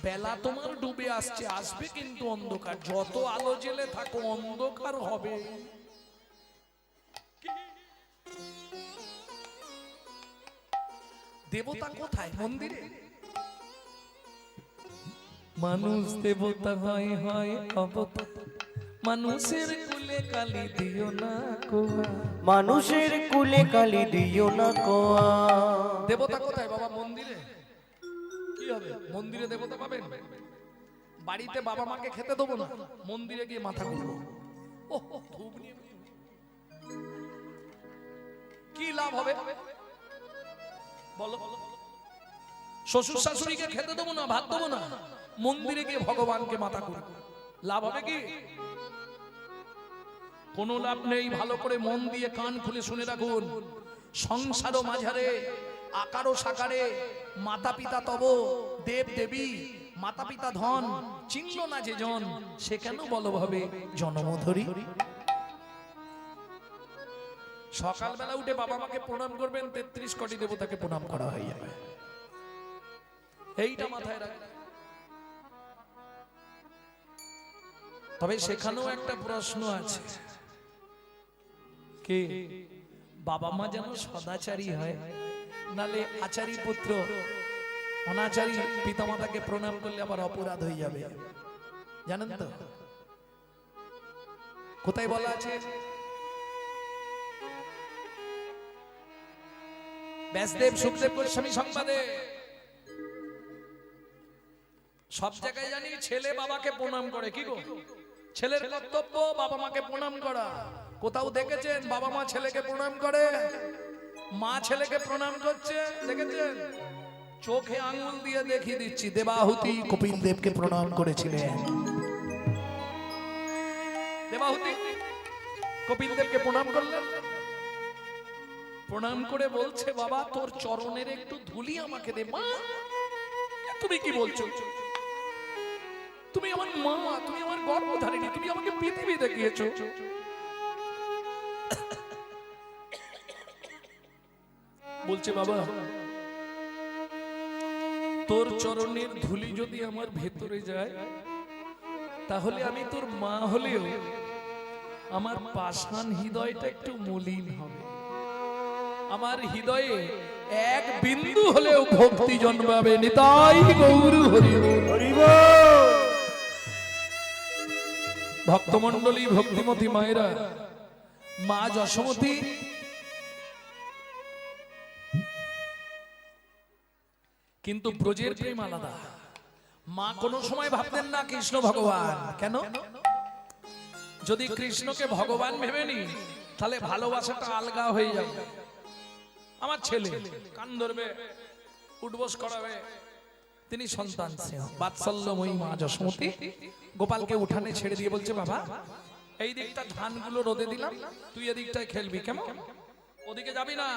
বেলা তোমার ডুবে আসছে, আসবে কিন্তু অন্ধকার। যত আলো জেলে থাকো অন্ধকার হবে। দেবতা কোথায়? মন্দিরে। মানুষ দেবতা হয় হয় অবতার, মানুষের কুলে কালি দিও না কোয়া, মানুষের কুলে কালি দিও না কোয়া। দেবতা কোথায় বাবা? মন্দিরে। কি হবে? মন্দিরে দেবতা পাবেন? বাড়িতে বাবা মাকে খেতে দেবো না, মন্দিরে গিয়ে মাথা ঘুরবো। ও ধূপ নিয়ে কি লাভ হবে বলো? শ্বশুর শাশুড়িকে খেতে দেবো না, ভাত দেবো না, মন্দিরে গিয়ে ভগবানকে মাথা করবো, লাভ হবে কি? কোনো লাভ নেই। ভালো করে মন দিয়ে কান খুলে শুনে রাখুন, সংসার মাঝারে আকারো সাকারে মাতা পিতা তব দেব দেবী, মাতা পিতা ধন চিনল না যে জন, সে কেন বলো ভাবে জনমধুরী। সকালবেলা উঠে বাবা মাকে প্রণাম করবেন, 33 কোটি দেবতাকে প্রণাম করা হয়ে যাবে। এইটা মাথায় রাখবেন। তবে সেখানেও একটা প্রশ্ন আছে, কি বাবা মা যেন সদাচারী হয়, নালে আচারী পুত্র অনাচারী পিতামাতাকে প্রণাম করলে আবার অপরাধ হয়ে যাবে, জানেন তো? কোথায় বলা আছে? ব্যাসদেব সুখদেব গোস্বামী সংবাদে। সব জায়গায় জানি ছেলে বাবাকে প্রণাম করে, কি গো? ছেলের কর্তব্য বাবা মাকে প্রণাম করা। কোথাও দেখেছেন বাবা মা ছেলেকে প্রণাম করে? মা ছেলেকে প্রণাম করছে দেখেছেন? চোখে আঙুল দিয়ে দেখিয়ে দিচ্ছি, দেবাহুতি কপিল দেবকে প্রণাম করেছিলেন। দেবাহুতি কপিল দেবকে প্রণাম করলেন, প্রণাম করে বলছে, বাবা তোর চরণের একটু ধুলি আমাকে দে। মা তুমি কি বলছো? তুমি আমার মা, তুমি আমার গর্ভধারিণী, তুমি আমাকে পৃথিবী দেখিয়েছো। বলছে বাবা তোর চরণের ধুলি যদি আমার ভেতরে যায়, তাহলে আমি তোর মা হলেও আমার পাষাণ হৃদয়টা একটু মলিন হবে, আমার হৃদয়ে এক বিন্দু হলেও ভক্তি জন্মাবে। নিতাই গৌর হরি হরি বল। ভক্তমণ্ডলী, ভক্তিমতী মায়েরা, মা যশোমতী কিন্তু ব্রজের প্রেম আলাদা। মা কোনো সময় ভাবতেন না কৃষ্ণ ভগবান। কেন? যদি কৃষ্ণকে ভগবান ভেবে নি, তাহলে ভালোবাসাটা আলগা হয়ে যাবে। আমার ছেলে কান ধরবে, উঠবস করাবে, তিনি সন্তান স্নেহ বাৎসল্যময়ী মা যশোমতী গোপালকে উঠানে ছেড়ে দিয়ে বলছে, বাবা এই দিকটা ধানগুলো রোদে দিলাম, তুই এদিকটায় খেলবি, কেমন? ওদিকে যাবি না,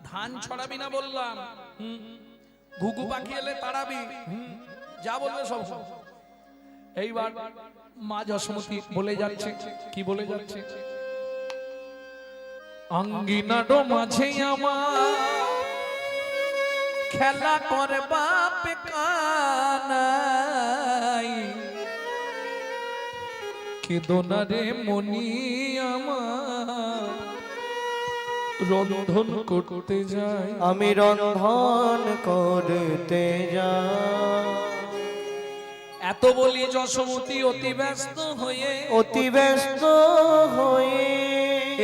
ধান ছড়াবি না বললাম, ঘুঘু পাখি এলে তাড়াবি, যা বলবে সব। এইবার মা যশোমতী বলে যাচ্ছে, কি বলে যাচ্ছে? অঙ্গিনারো মাঝে আমার খেলা করবা পেকানাই, কেদনা রে মনি আমার রন্ধন করতে যায়, আমি রন্ধন করতে যাই। এত বলি যশোমতী অতি ব্যস্ত হয়ে, অতি ব্যস্ত হয়ে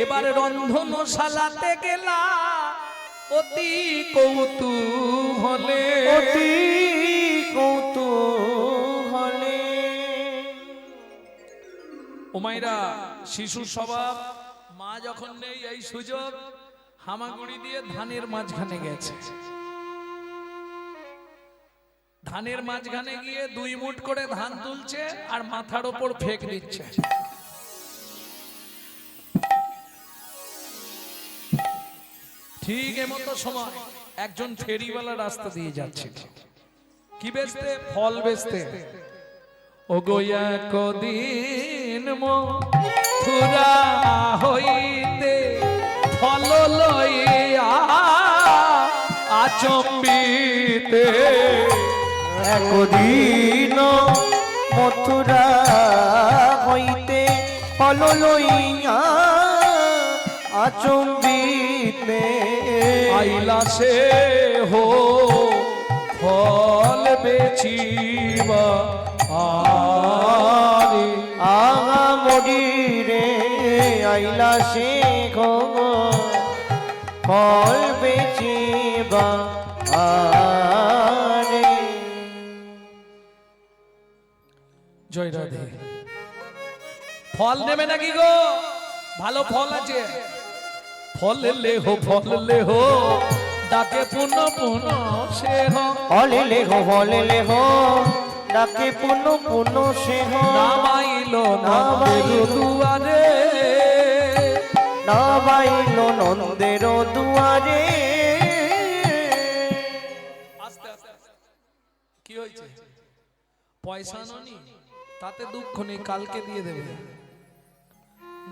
এবার রন্ধনশালাতে গেলা অতি কৌতূহলে, অতি কৌতূহলে। উমাইরা শিশু স্বভাব, মা যখন নেই এই সুযোগ হামাগুড়ি দিয়ে ধানের মাঝখানে গেছে। ধানের মাঝখানে গিয়ে 2 মুঠ করে ধান তুলছে আর মাথার ওপর ফেক দিচ্ছে। ঠিক এমতো সময় একজন ফেরিওয়ালা রাস্তা দিয়ে যাচ্ছে, কি বেচতে? ফল বেচতে। ও গোয়া কদিন মথুরা হইতে ফল লইয়া আচম্বিতে, একদিন মথুরা হইতে ফল লইয়া আচম্বিতে, আইলা সে হো ফল বেচিবা আরে, আগা মরি রে আইলা সে ফল বেচিবা আরে। জয় রাধে। ফল নেবে নাকি গো? ভালো ফল আছে, ফল লেহ ডাকে পুনঃ পুনঃ সেহ ফলে লেহ ডাকে পুনঃ পুনঃ সেহ নামাইল নন্দের দুয়ারে নামাইল নন্দের দুয়ারে। আস্তে আস্তে কি হয়েছে? পয়সা ননি তাতে দুঃখ নেই, কালকে দিয়ে দেবে,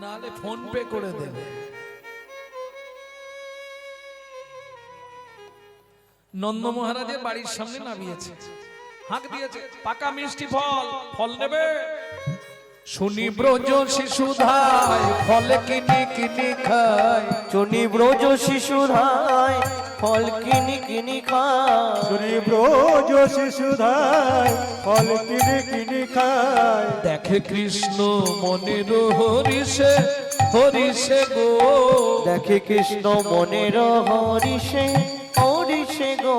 নাহলে ফোন পে করে দেবে। নন্দ মহারাজের বাড়ির সামনে নামিয়েছে, হাঁক দিয়েছে, পাকা মিষ্টি ফল, ফল নেবে? শুনি ব্রজ শিশুধায় ফল কিনি কিনি খায়, শুনি ব্রজ শিশুধায় ফল কিনি কিনি খায়। শুনি ব্রজ শিশুধায় ফল কিনে কিনে খায়। দেখে কৃষ্ণ মনের হরিষে হরিষে গো, দেখে কৃষ্ণ মনের হরিষে হরিষে গো।